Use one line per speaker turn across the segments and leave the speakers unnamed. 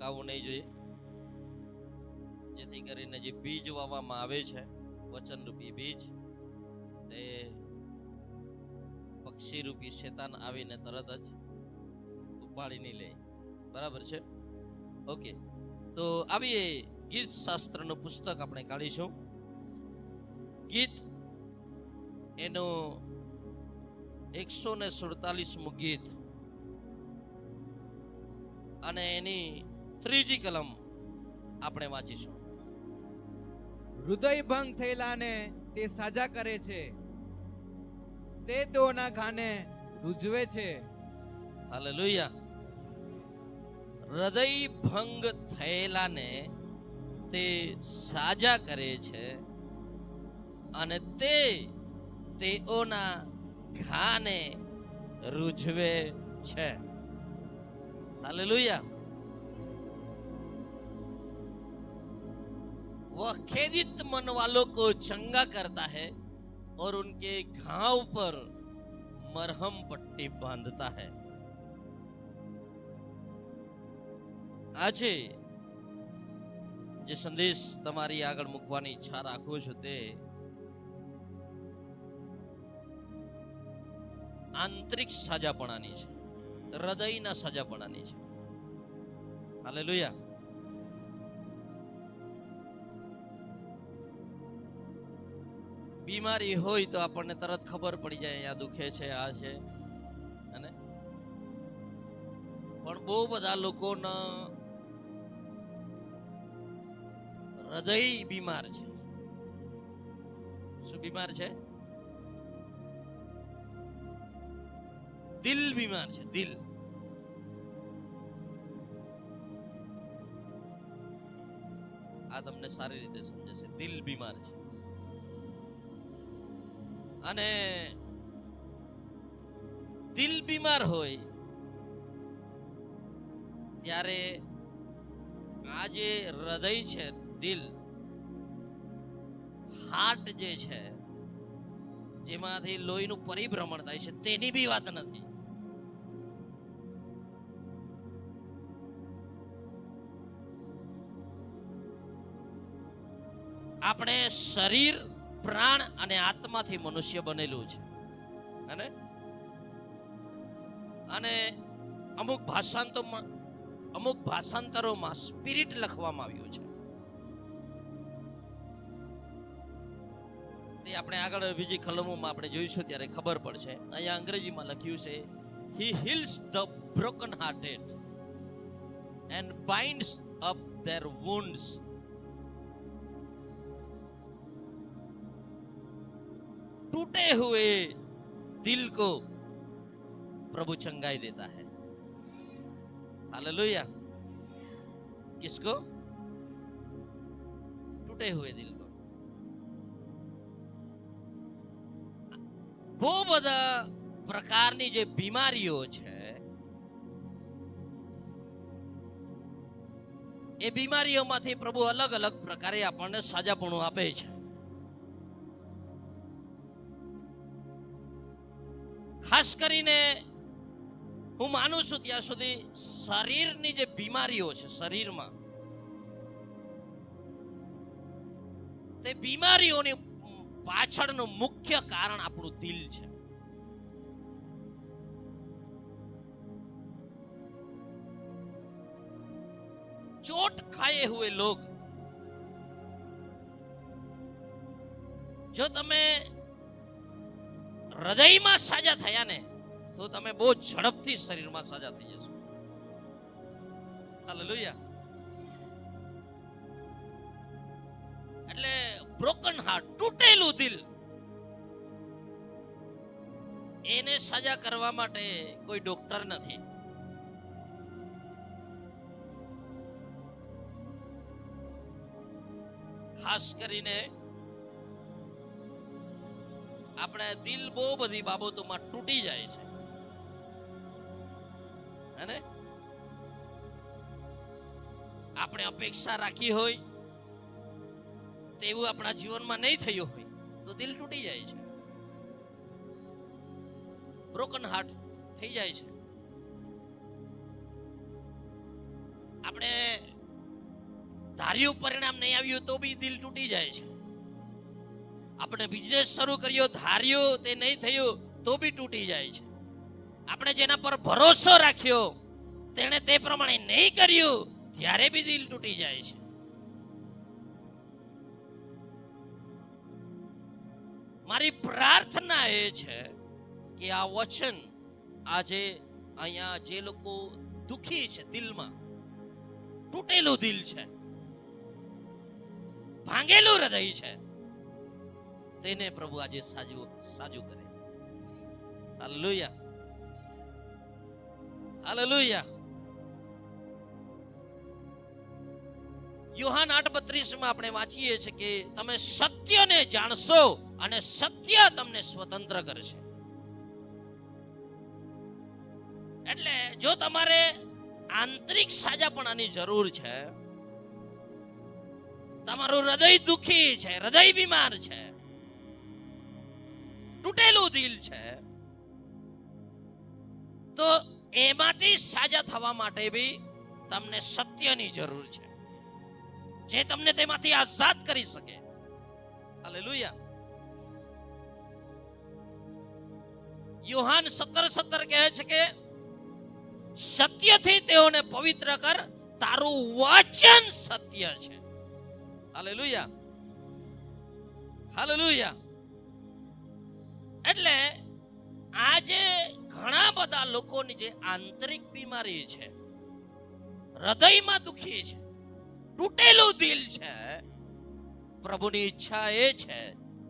ભડકાવવું નહીં જોઈએ, જેથી કરીને જે બીજ વાવવામાં આવે છે, વચનરૂપી બીજ, તે પક્ષીરૂપી શેતાન આવીને તરત જ ઉપાડી નહીં લે. બરાબર છે? ઓકે, તો આવીએ ગીત શાસ્ત્રનું પુસ્તક આપણે કાઢીશું. ગીત એનું 147મું ગીત અને એની 3જી કલમ આપણે વાંચીશું.
હૃદય ભંગ થયેલાને તે સાજા કરે છે, તે તેઓના ઘાને રૂઝવે છે.
હાલેલુયા. હૃદય ભંગ થયેલાને તે સાજા કરે છે અને તે તેઓના ઘાને રૂઝવે છે. हालेलुया. वह खेदित मन वालों को चंगा करता है और उनके घाव पर मरहम पट्टी बांधता है. આજે જે સંદેશ તમારી આગળ મૂકવાની ઈચ્છા રાખું છું તે આંતરિક સાજાપણાની છે, હૃદયના સાજાપણાની છે. હાલેલુયા. બીમારી હોય તો આપણને તરત ખબર પડી જાય અહીંયા દુખે છે, આ છે, અને પણ બહુ બધા લોકોના હૃદય બીમાર છે. શું બીમાર છે? દિલ બીમાર છે. દિલ. આ તમને સારી રીતે સમજશે. દિલ બીમાર છે. અને દિલ બીમાર હોય ત્યારે આ જે હૃદય છે, દિલ, હાર્ટ જે છે, જેમાંથી લોહીનું પરિભ્રમણ થાય છે, તેની બી વાત નથી. આપણે શરીર, પ્રાણ અને આત્માથી મનુષ્ય બનેલું છે. અને અમુક ભાષાંતરોમાં સ્પિરિટ લખવામાં આવ્યું છે. તે આપણે આગળ બીજી કલમોમાં આપણે જોઈશું ત્યારે ખબર પડશે. અહીંયા અંગ્રેજીમાં લખ્યું છે, He heals the broken hearted and binds up their wounds. टूटे हुए दिल को प्रभु चंगाई देता है. हालेलुया. किसको? टूटे हुए दिल को. બહુ બધા પ્રકારની જે બીમારીઓ છે, એ બીમારીઓમાંથી પ્રભુ અલગ અલગ પ્રકારે આપણને સાજાપણું આપે છે. ખાસ કરીને હું માનું છું ત્યાં સુધી શરીરની જે બીમારીઓ છે, શરીરમાં, તે બીમારીઓની પાછળનું મુખ્ય કારણ આપણું દિલ છે. ચોટ ખાए हुए लोग, જો તમે હૃદયમાં સાજા થયા ને તો તમે બહુ ઝડપથી શરીરમાં સાજા થઈ જશો. હાલેલુયા. એટલે બ્રોકન હાર્ટ, તૂટેલું દિલ, એને સાજા કરવા માટે કોઈ ડોક્ટર નથી. ખાસ કરીને આપણે દિલ બહુ બધી બાબતોમાં તૂટી જાય છે, અને આપણે અપેક્ષા રાખી હોય તેવું આપણા જીવનમાં નહીં થયું હોય તો દિલ તૂટી જાય છે, બ્રોકન હાર્ટ થઈ જાય છે. આપણે ધાર્યું પરિણામ નહીં આવ્યું તો બી દિલ તૂટી જાય છે. આપણે બિઝનેસ શરૂ કર્યો, ધાર્યું તે નહીં થયું તો બી તૂટી જાય છે. આપણે જેના પર ભરોસો રાખ્યો તેણે તે પ્રમાણે નહીં કર્યું ત્યારે બી દિલ તૂટી જાય છે. મારી પ્રાર્થના એ છે કે આ વચન આજે અહીંયા જે લોકો દુખી છે, દિલમાં તૂટેલું દિલ છે, ભાંગેલું હૃદય છે, તેને પ્રભુ આજે સાજુ કરે. Hallelujah, hallelujah. યોહાન 8:32 માં આપણે વાંચીએ છીએ કે તમે સત્યને જાણશો અને સત્ય તમને સ્વતંત્ર કરશે. એટલે જો તમારે આંતરિક સાજાપણાની જરૂર છે, તમારું હૃદય દુખી છે, હૃદય બીમાર છે, તૂટેલું દિલ છે, તો એમાંથી સાજા થવા માટે બી તમને સત્યની જરૂર છે, જે તમને તેમાંથી આઝાદ કરી શકે. હાલેલુયા. યોહાન 17:17 કહે છે કે સત્યથી તેઓને પવિત્ર કર, તારું વચન સત્ય છે. Hallelujah, hallelujah. એટલે આજે ઘણા બધા લોકોની જે આંતરિક બીમારી છે, હૃદયમાં દુખી છે, તૂટેલું દિલ છે, પ્રભુની ઈચ્છા એ છે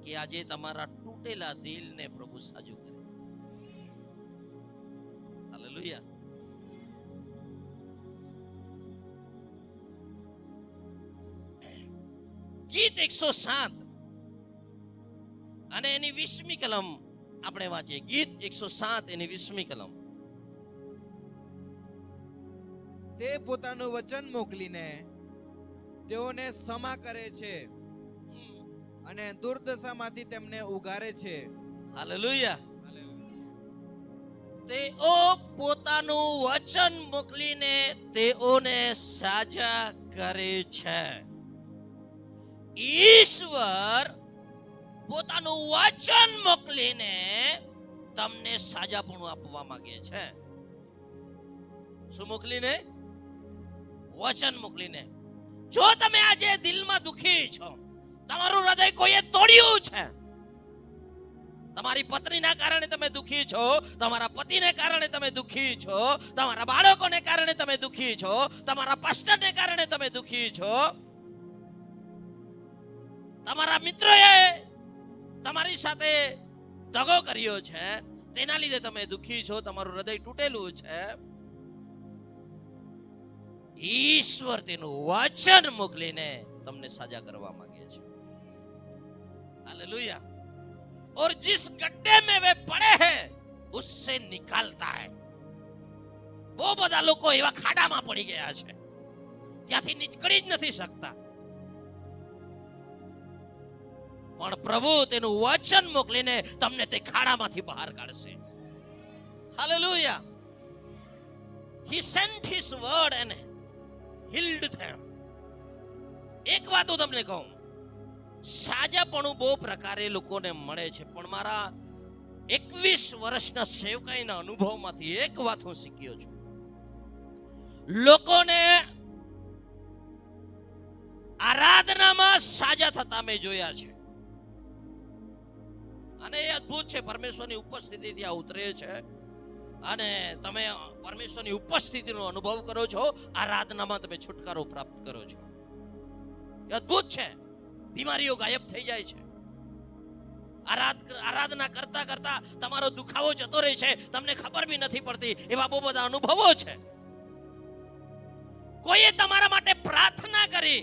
કે આજે તમારા તૂટેલા દિલને પ્રભુ સાજુ કરે. હાલેલુયા. ગીત 107 અને એની 20મી કલમ આપણે વાંચીએ. ગીત 107 એની 20મી કલમ.
તે પોતાનું વચન મોકલીને તેઓને ક્ષમા કરે છે અને દુર્દશામાંથી તેમને ઉગારે છે.
હાલેલુયા. તેઓ પોતાનું વચન મોકલીને તેઓને સાજા કરે છે. ઈશ્વર પોતાનું વચન મોકલીને તમને સાજાપણું આપવા માંગે છે. શું મોકલીને? વચન મોકલીને. જો તમે આજે દિલમાં દુખી છો, તમારું હૃદય કોઈએ તોડ્યું છે, તમારી પત્નીના કારણે તમે દુખી છો, તમારા પતિને કારણે તમે દુખી છો, તમારા બાળકોને કારણે તમે દુખી છો, તમારા પાસ્ટરને કારણે તમે દુખી છો, તમારા મિત્રોએ તમારી સાથે દગો કર્યો છે, તેના લીધે તમે દુખી છો, તમારું હૃદય તૂટેલું છે, ઈશ્વર તેનું વચન મોકલીને તમને સાજા કરવા માંગે છે. हालेलुया. और जिस गड्ढे में वे पड़े हैं उससे निकालता है. બહુ બધા લોકો એવા ખાડામાં પડી ગયા છે, ત્યાંથી નીકળી જ નથી શકતા, પણ પ્રભુ તેનું વચન મોકલીને તમને તે ખાડામાંથી બહાર કાઢશે. Hallelujah. He sent his word and healed them. એક વાત હું તમને કહું, સાજાપણું બહુ પ્રકારે લોકોને મળે છે, પણ મારા 21 વર્ષના સેવકાઈના અનુભવમાંથી એક વાત હું શીખ્યો છું. લોકોને આરાધનામાં સાજા થતા મેં જોયા છે, અને એ અદ્ભુત છે. પરમેશ્વરની ઉપસ્થિતિ ત્યાં ઉતરે છે અને તમે પરમેશ્વરની ઉપસ્થિતિનો અનુભવ કરો છો, આરાધનામાં તમે છુટકારો પ્રાપ્ત કરો છો. એ અદ્ભુત છે. બીમારીઓ ગાયબ થઈ જાય છે. આરાધના કરતા કરતા તમારો દુખાવો જતો રહે છે, તમને ખબર બી નથી પડતી. એવા બહુ બધા અનુભવો છે. કોઈએ તમારા માટે પ્રાર્થના કરી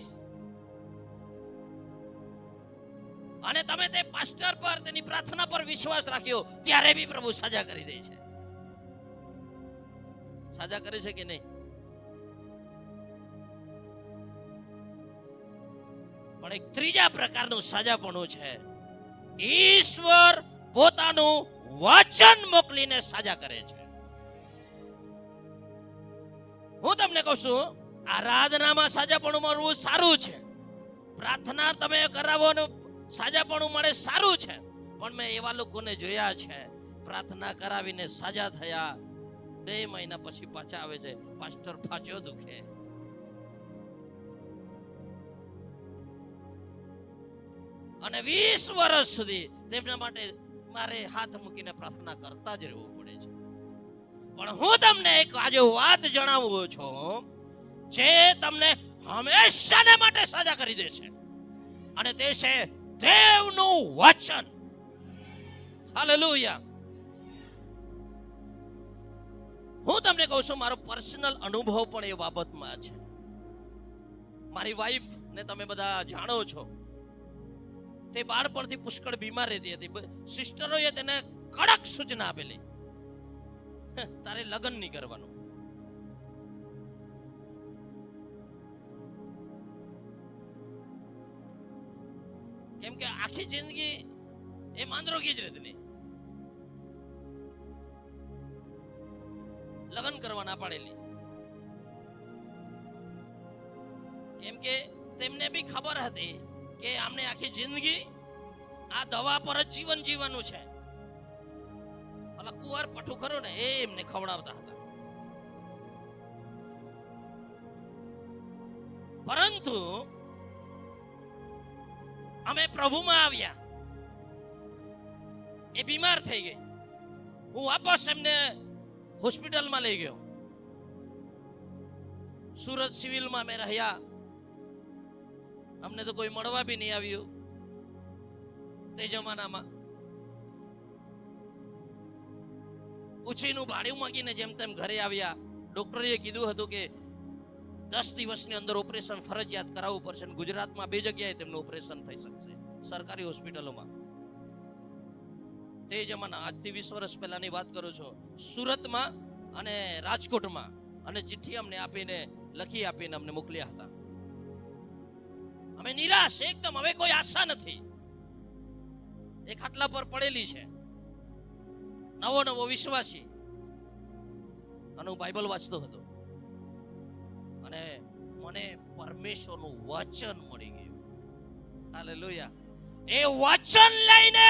અને તમે તે પાસ્ટર પર, તેની પ્રાર્થના પર વિશ્વાસ રાખ્યો, ત્યારે બી પ્રભુ સાજા કરી દે છે. સાજા કરે છે કે નહીં? પણ એક ત્રીજા પ્રકારનું સાજાપણું છે. ઈશ્વર પોતાનું વચન મોકલીને સાજા કરે છે. હું તમને કહું છું, આરાધનામાં સાજાપણું મળવું સારું છે, પ્રાર્થના તમે કરાવો ને સાજાપણું મળે સારું છે, પણ મેં એવા લોકોને જોયા છે પ્રાર્થના કરાવીને સાજા થયા 2 મહિના પછી પાછા આવે છે, પાસ્ટર ફાચ્યો દુખે. અને 20 વર્ષ સુધી તેમના માટે મારે હાથ મૂકીને પ્રાર્થના કરતા જ રહેવું પડે છે. પણ હું તમને એક આજે વાત જણાવું છું જે તમને હંમેશાને માટે સાજા કરી દે છે, અને તે છે દેવનું વચન. હાલેલુયા. હું તમને કહું છું, મારો પર્સનલ અનુભવ પણ એ બાબતમાં છે. મારી વાઈફ ને તમે બધા જાણો છો, તે બાળપણથી પુષ્કળ બીમાર રહેતી હતી. સિસ્ટરોએ તેને કડક સૂચના આપેલી, તારે લગ્ન નહીં કરવાનું. કેમ કે આખી જિંદગી એ માંદરોગી જ રહેતી, લગ્ન કરવા ના પાડેલી. કેમ કે તેમને બી ખબર હતી કે આમને આખી જિંદગી આ દવા પર જ જીવન જીવવાનું છે. ઓલા કુંવર પઠું ખરો ને, એ એમને ખવડાવતા હતા. પરંતુ અમે પ્રભુમાં આવ્યા, એ બીમાર થઈ ગઈ, હું વાપસ એમને હોસ્પિટલમાં લઈ ગયો. સુરત સિવિલમાં અમે રહ્યા, અમને તો કોઈ મળવા બી નહીં આવ્યું તે જમાનામાં. ઉછીનું ભાડું માંગીને જેમ તેમ ઘરે આવ્યા. ડોક્ટરે કીધું હતું કે 10 દિવસની અંદર ઓપરેશન ફરજિયાત કરાવવું પડશે. ગુજરાતમાં 2 જગ્યાએ તેમનું ઓપરેશન થઈ શકશે, સરકારી હોસ્પિટલોમાં. તે જમાના, આજથી 20 વર્ષ પહેલાની વાત કરું છું, સુરતમાં અને રાજકોટમાં. અને ચિઠ્ઠી અમને આપીને, લખી આપીને અમને મોકલ્યા હતા. અમે નિરાશ એકદમ, હવે કોઈ આશા નથી. એ ખાટલા પર પડેલી છે, નવો વિશ્વાસી, અને હું બાઇબલ વાંચતો હતો, અને મને પરમેશ્વરનું વચન મળી ગયું. હાલેલુયા. એ વચન લઈને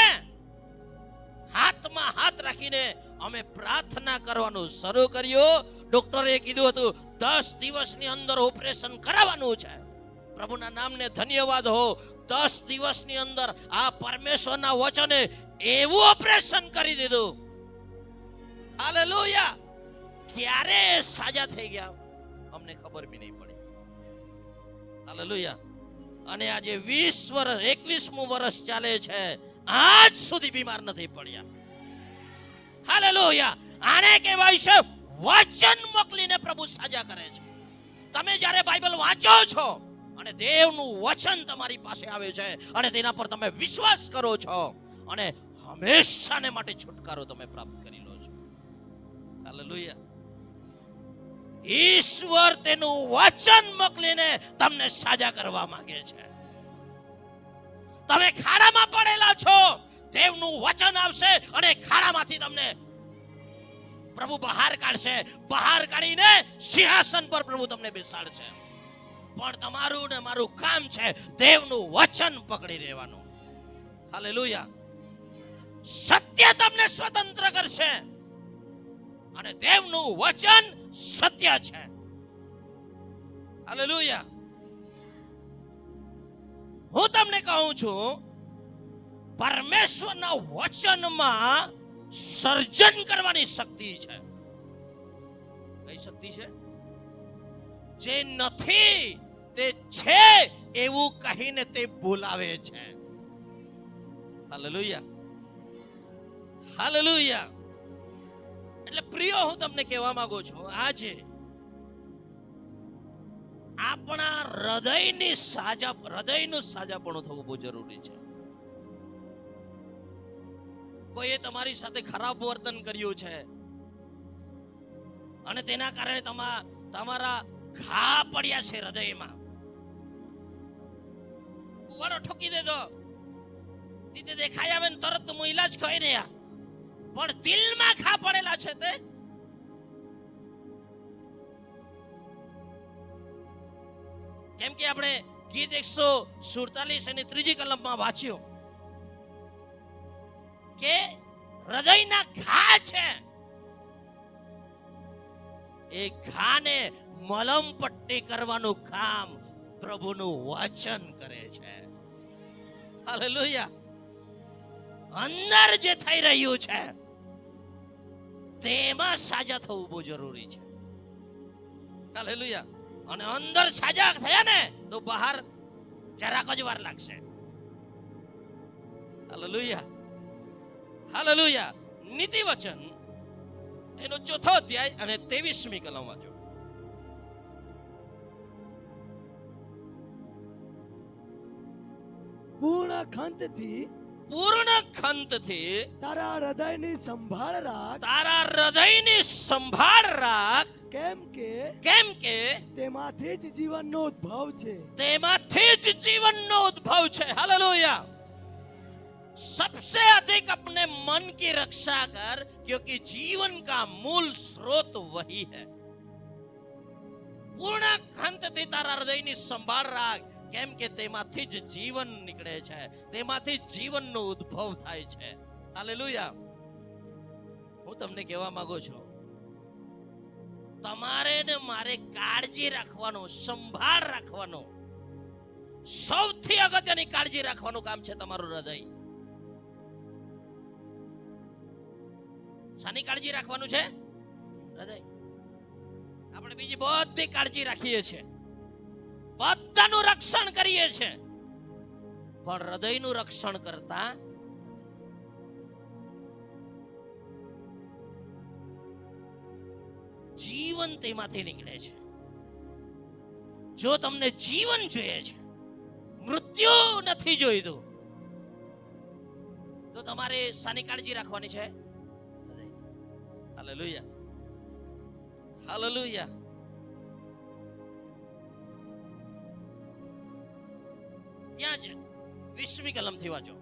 હાથમાં હાથ રાખીને અમે પ્રાર્થના કરવાનું શરૂ કર્યું. ડોક્ટરે કીધું હતું 10 દિવસની અંદર ઓપરેશન કરાવવાનું છે. પ્રભુના નામને ધન્યવાદ હો. 10 દિવસની અંદર આ પરમેશ્વરના વચને એવું ઓપરેશન કરી દીધું. હાલેલુયા. ક્યારે સાજા થઈ ગયા અમને ખબર બી નહીં પડી. હાલેલુયા. અને આજે 20 વર્ષ 21મું વર્ષ ચાલે છે, આજ સુધી બીમાર નથી પડ્યા. હાલેલુયા. આને કહેવાય છે વચન મોકલીને પ્રભુ સાજા કરે છે. તમે જ્યારે બાઇબલ વાંચો છો અને દેવનું વચન તમારી પાસે આવે છે અને તેના પર તમે વિશ્વાસ કરો છો, અને હંમેશાને માટે છુટકારો તમે પ્રાપ્ત કરી લો છો. હાલેલુયા. ઈશ્વર તેનું વચન મોકલીને તમને સાજા કરવા માંગે છે. તમે ખાડામાં પડેલા છો, દેવનું વચન આવશે અને ખાડામાંથી તમને પ્રભુ બહાર કાઢશે. બહાર કાઢીને સિંહાસન પર પ્રભુ તમને બેસાડશે. પણ તમારું ને મારું કામ છે દેવનું વચન પકડી રહેવાનું. હાલેલુયા. સત્ય તમને સ્વતંત્ર કરશે, અને દેવનું વચન સત્ય છે. હાલેલુયા. હું તમને કહું છું, પરમેશ્વરના વચનમાં સર્જન કરવાની શક્તિ છે. કઈ શક્તિ છે? જે નથી તે છે એવું કહીને તે બોલાવે છે. હાલેલુયા. હાલેલુયા. એટલે પ્રિય, હું તમને કહેવા માંગુ છું, આજે આપણા હૃદયનું સાજાપણું થવું બહુ જરૂરી છે. કોઈએ તમારી સાથે ખરાબ વર્તન કર્યું છે અને તેના કારણે તમારા ઘા પડ્યા છે હૃદયમાં. કુવારો ઠોકી દેતો, તે દેખાય આવે ને તરત હું ઈલાજ કહી રહ્યા, પણ દિલમાં ઘા પડેલા છે તે કેમ કે આપણે ગીત 147 અને 3 કલમમાં વાંચ્યું કે હૃદયના ઘા છે, એ ઘાને મલમ પટ્ટી કરવાનું કામ પ્રભુનું વચન કરે છે. હાલેલુયા. અંદર જે થઈ રહ્યું છે તેમાં સાજા થવું બહુ જરૂરી છે. હાલેલુયા. અને અંદર સાજા થયા ને તો બહાર જરાક જ વાર લાગશે. હાલેલુયા. હાલેલુયા. નીતિ વચન એનો 4થો અધ્યાય અને 23મી કલમ વાંચો. પૂર્ણ ખંતથી
તારા હૃદયની સંભાળ રાખ,
તારા હૃદયની સંભાળ રાખ,
કેમ કે તેમાંથી જ જીવનનો ઉદ્ભવ છે.
તેમાંથી જ જીવનનો ઉદ્ભવ છે. हालेलुया. सबसे अधिक अपने मन की रक्षा कर, क्योंकि जीवन का मूल स्रोत वही है. પૂર્ણ ખંતથી તારા હૃદયની સંભાળ રાખ, કેમ કે તેમાંથી જ જીવન નીકળે છે, તેમાંથી જીવનનો ઉદ્ભવ થાય છે. હાલેલુયા. હું તમને કહેવા માંગુ છું, તમારે ને મારે કાળજી રાખવાનો, સંભાળ રાખવાનો, સૌથી અગત્યની કાળજી રાખવાનું કામ છે તમારું હૃદય. શાની કાળજી રાખવાનું છે? હૃદય. આપણે બીજી બધી કાળજી રાખીએ છીએ, બધાનું રક્ષણ કરીએ છીએ, પણ હૃદયનું રક્ષણ કરતા જીવન તેમાંથી નીકળે છે. જો તમને જીવન જોઈએ છે, મૃત્યુ નથી જોઈતું, તો તમારે શાની કાળજી રાખવાની છે? હાલેલુયા. હાલેલુયા. ત્યાં જ 20મી કલમથી વાંચો.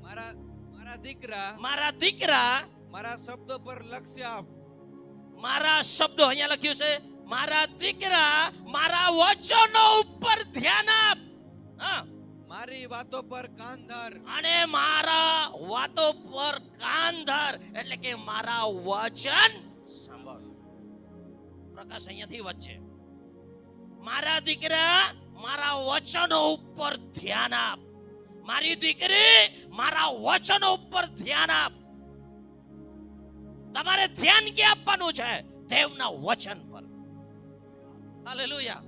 મારા દીકરા, મારા શબ્દો પર લક્ષ્ય આપ.
મારા શબ્દો અહીંયા લખ્યું છે, મારા દીકરા મારા વચનો ઉપર ધ્યાન આપ. હા,
મારી વાતો પર કાન ધર.
અને મારા વાતો પર કાન ધર એટલે કે મારા વચન સાંભળ. પ્રકાશ અહીંયાથી વચ્ચે. મારા દીકરા મારા વચનો ઉપર ધ્યાન આપ. મારી દીકરી મારા વચનો ઉપર ધ્યાન આપ. તમારે ધ્યાન ક્યાં આપવાનું છે? દેવના વચન પર. હાલેલુયા.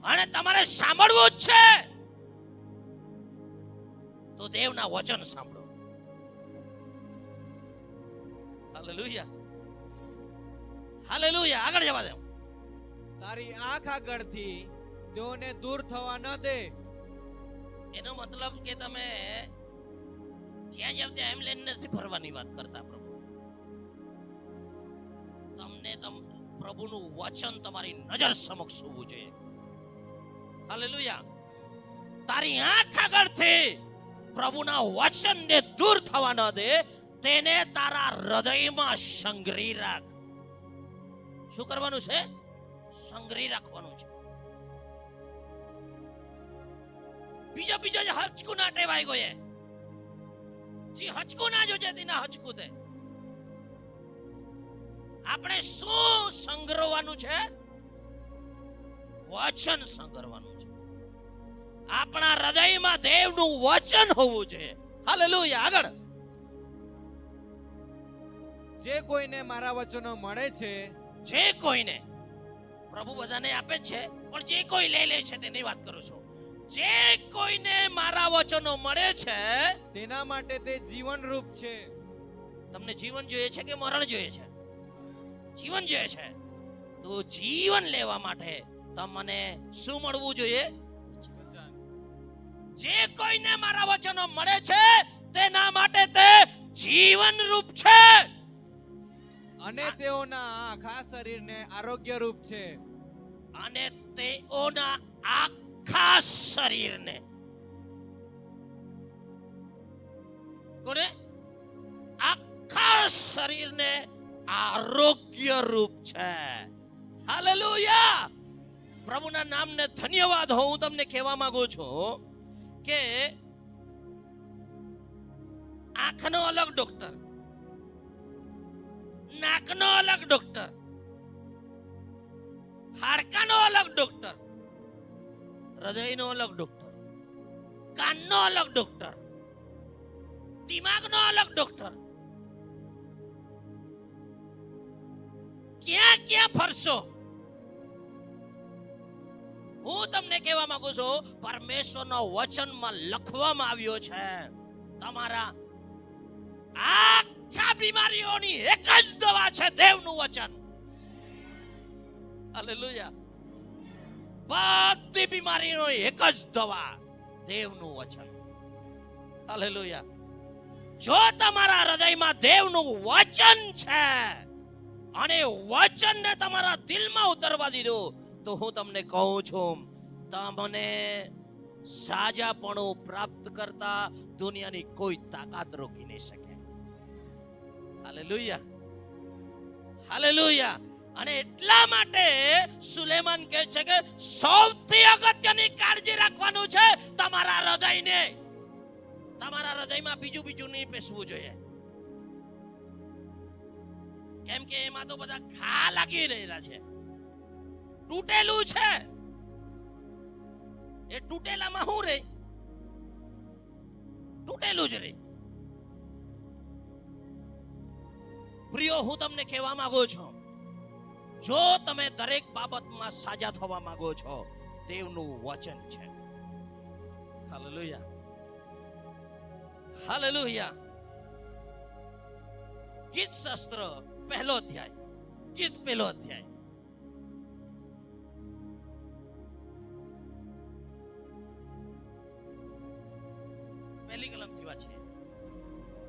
અને તમારે સાંભળવું જ છે તો દેવના વચન સાંભળો. હાલેલુયા. હાલેલુયા. આગળ જવા દે.
તારી આંખ આગળથી તેઓને દૂર થવા ન દે.
એનો મતલબ કે તમે જ્યાં જાવ ત્યાં એમ લઈને નથી ફરવાની વાત કરતા. પ્રભુ તમને પ્રભુનું વચન તમારી નજર સમક્ષ હોવું જોઈએ. હાલેલુયા. તારી આંખ આગળથી પ્રભુના વચનને દૂર થવા ન દે, તેને તારા હૃદયમાં સંગ્રહી રાખ. શું કરવાનું છે? સંગ્રહી રાખવાનું છે. બીજો જે હચકું ના ટેવાઈ ગયો, જે હચકું ના જોજે તેના હચકું તે. આપણે શું સંગ્રહવાનું છે? વચન સંગ્રહવાનું છે. આપણા હૃદયમાં દેવનું વચન હોવું જોઈએ. હાલેલુયા. આગળ.
જે કોઈને મારા વચનો મળે છે,
જે કોઈને, પ્રભુ બધાને આપે છે, પણ જે કોઈ લઈ લે છે તેની વાત કરું છું. જે કોઈને મારા વચનો મળે છે
તેના માટે તે જીવન રૂપ છે.
તમને જીવન જોઈએ છે કે મરણ જોઈએ છે? જીવન જોઈએ છે. તો જીવન લેવા માટે તમને શું મળવું જોઈએ? જે કોઈને મારા વચનો મળે છે તેના માટે તે જીવન રૂપ છે,
અને તેઓના આખા શરીરને આરોગ્ય રૂપ છે.
અને તેઓના આખા શરીરને, કોને? આખા શરીરને આરોગ્ય રૂપ છે. હાલેલુયા. પ્રભુના નામને ધન્યવાદ હો. હું તમને કહેવા માંગુ છું કે આંખનો અલગ ડોક્ટર, નાકનો અલગ ડોક્ટર, હાડકાનો અલગ ડોક્ટર, હૃદયનો અલગ ડોક્ટર, કાનનો અલગ ડોક્ટર, દિમાગનો અલગ ડોક્ટર. ક્યાં ક્યાં ફરશો? હું તમને કહેવા માંગુ છું, પરમેશ્વરના વચનમાં લખવામાં આવ્યો છે તમારા આખા બીમારીઓની એક જ દવા છે, દેવનું વચન. હાલેલુયા. બધી બીમારીનો એક જ દવા, દેવનું વચન. હાલેલુયા. જો તમારા હૃદયમાં દેવનું વચન છે અને વચનને તમારા દિલમાં ઉતરવા દીધું, તો હું તમને કહું છું, તમને સાજાપણું પ્રાપ્ત કરતા દુનિયાની કોઈ તાકાત રોકી નહીં શકે. હાલેલુયા. હાલેલુયા. અને એટલા માટે સુલેમાન કહે છે કે સૌથી અગત્યની કાળજી રાખવાનું છે તમારા હૃદયને. તમારા હૃદયમાં બીજું નહીં પેસવું જોઈએ, કેમ કે એમાં તો બધા ઘા લાગી રહેલા છે, તૂટેલું છે. એ તૂટેલામાં શું રે? તૂટેલું જ રે. પ્રિયો, હું તમને કહેવા માંગુ છું, જો તમે દરેક બાબતમાં સાજા થવા માંગો છો, દેવનું વચન છે. હાલેલુયા. હાલેલુયા. ગીત શાસ્ત્ર પહેલો અધ્યાય, ગીત પહેલો અધ્યાય. પહેલી કલમથી વાંચીએ.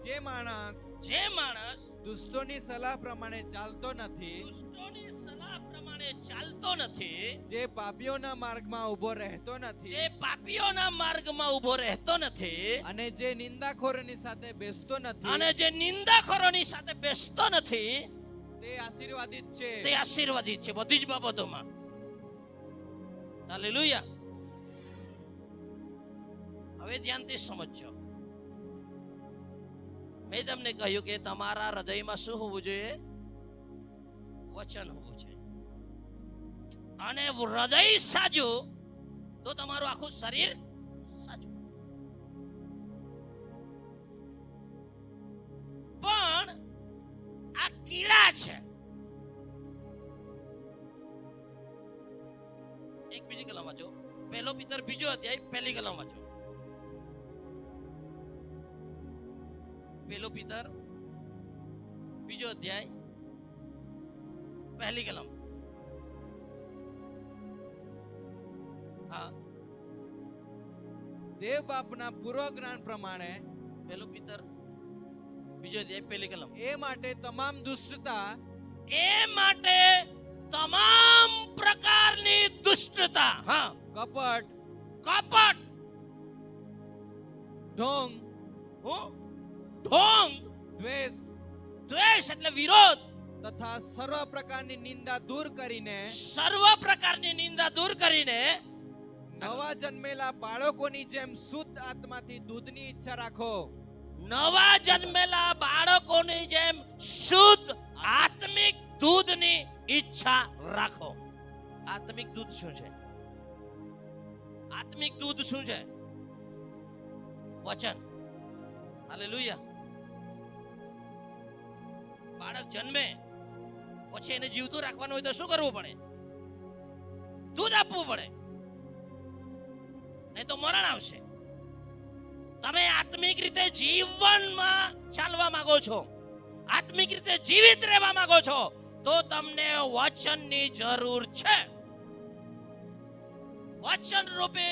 જે માણસ દુષ્ટોની સલાહ પ્રમાણે ચાલતો નથી,
દુષ્ટોની સલાહ પ્રમાણે ચાલતો નથી,
જે પાપીઓના માર્ગમાં ઊભો રહેતો નથી,
જે પાપીઓના માર્ગમાં ઊભો રહેતો નથી,
અને જે નિંદાખોરોની સાથે બેસતો નથી,
અને જે નિંદાખોરોની સાથે બેસતો નથી,
તે આશીર્વાદિત છે.
તે આશીર્વાદિત છે બધી જ બાબતોમાં. હાલેલુયા. હવે ધ્યાનથી સમજજો. મેં તમને કહ્યું કે તમારા હૃદયમાં શું હોવું જોઈએ? વચન હોવું જોઈએ. અને હૃદય સાજું તો તમારું આખું શરીર સાજું. પણ આ કીડા છે. એક બીજી કલમ વાંચો. પહેલો પિતર બીજો અધ્યાય પહેલી કલમ વાંચો. પહેલો પિતર બીજો અધ્યાય પહેલી કલમ. હા,
દેવ બાપના પૂર્વ જ્ઞાન પ્રમાણે
પહેલો પિતર બીજો અધ્યાય પહેલી કલમ.
એ માટે તમામ દુષ્ટતા,
એ માટે તમામ પ્રકારની દુષ્ટતા, હા,
કપટ,
કપટ,
ઢોંગ,
હું ઢોંગ,
દ્વેષ,
દ્વેષ એટલે વિરોધ,
તથા સર્વ પ્રકારની નિંદા દૂર કરીને,
સર્વ પ્રકારની નિંદા દૂર કરીને
નવા જન્મેલા બાળકોની જેમ શુદ્ધ આત્માથી દૂધની ઈચ્છા રાખો.
નવા જન્મેલા બાળકોની જેમ શુદ્ધ આત્મિક દૂધની ઈચ્છા રાખો. આત્મિક દૂધ શું છે? આત્મિક દૂધ શું છે? વચન. હાલેલુયા. બાળક જન્મે પછી એને જીવતું રાખવાનું હોય તો શું કરવું પડે? દૂધ આપવું પડે, નહીં તો મરણ આવશે. તમે આત્મિક રીતે જીવનમાં ચાલવા માંગો છો, આત્મિક રીતે જીવિત રહેવા માંગો છો, તો તમને વચનની જરૂર છે. વચન રૂપે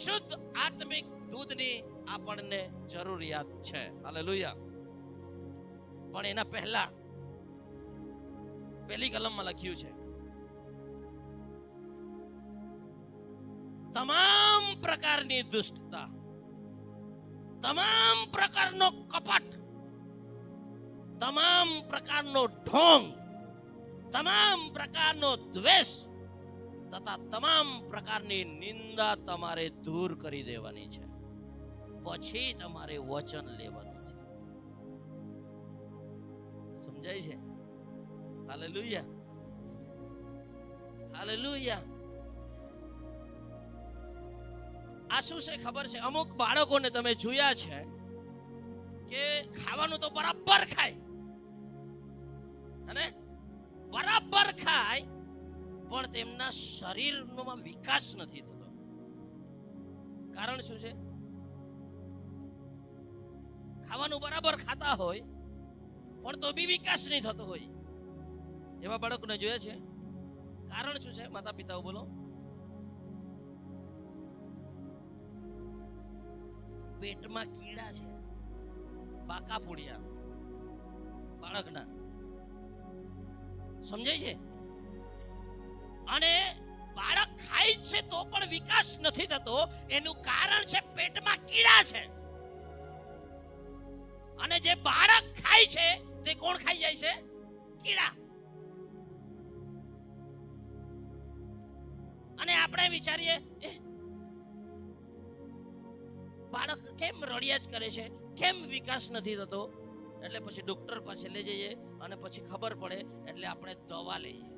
શુદ્ધ આત્મિક દૂધની આપણને જરૂરિયાત છે. હાલેલુયા. પણ એના પહેલા પહેલી કલમમાં લખ્યું છે, તમામ પ્રકારની દુષ્ટતા, તમામ પ્રકારનો કપટ, તમામ પ્રકારનો ઢોંગ, તમામ પ્રકારનો દ્વેષ, તથા તમામ પ્રકારની નિંદા તમારે દૂર કરી દેવાની છે. પછી તમારે વચન લેવાનું છે. સમજાય છે? Hallelujah, hallelujah. આ શું છે ખબર છે? અમુક બાળકોને તમે જોયા છે કે ખાવાનું તો બરાબર ખાય અને બરાબર ખાય, પણ તેમના શરીરનો વિકાસ નથી થતો. કારણ શું છે? ખાવાનું બરાબર ખાતા હોય પણ તો બી વિકાસ નહીં થતો હોય. એવા બાળકોને જોયા છે. કારણ શું છે? માતા પિતાઓ બોલો. પેટમાં કીડા છે, બાકા ફોડ્યા બાળકના. સમજાય છે? અને બાળક ખાય છે તો પણ વિકાસ નથી થતો. એનું કારણ છે પેટમાં કીડા છે. અને જે બાળક ખાય છે તે કોણ ખાઈ જાય છે? કીડા. અને આપણે વિચારીએ બાળક કેમ રડ્યા જ કરે છે, કેમ વિકાસ નથી થતો? એટલે પછી ડોક્ટર પાસે લઈ જઈએ અને પછી ખબર પડે એટલે આપણે દવા લઈએ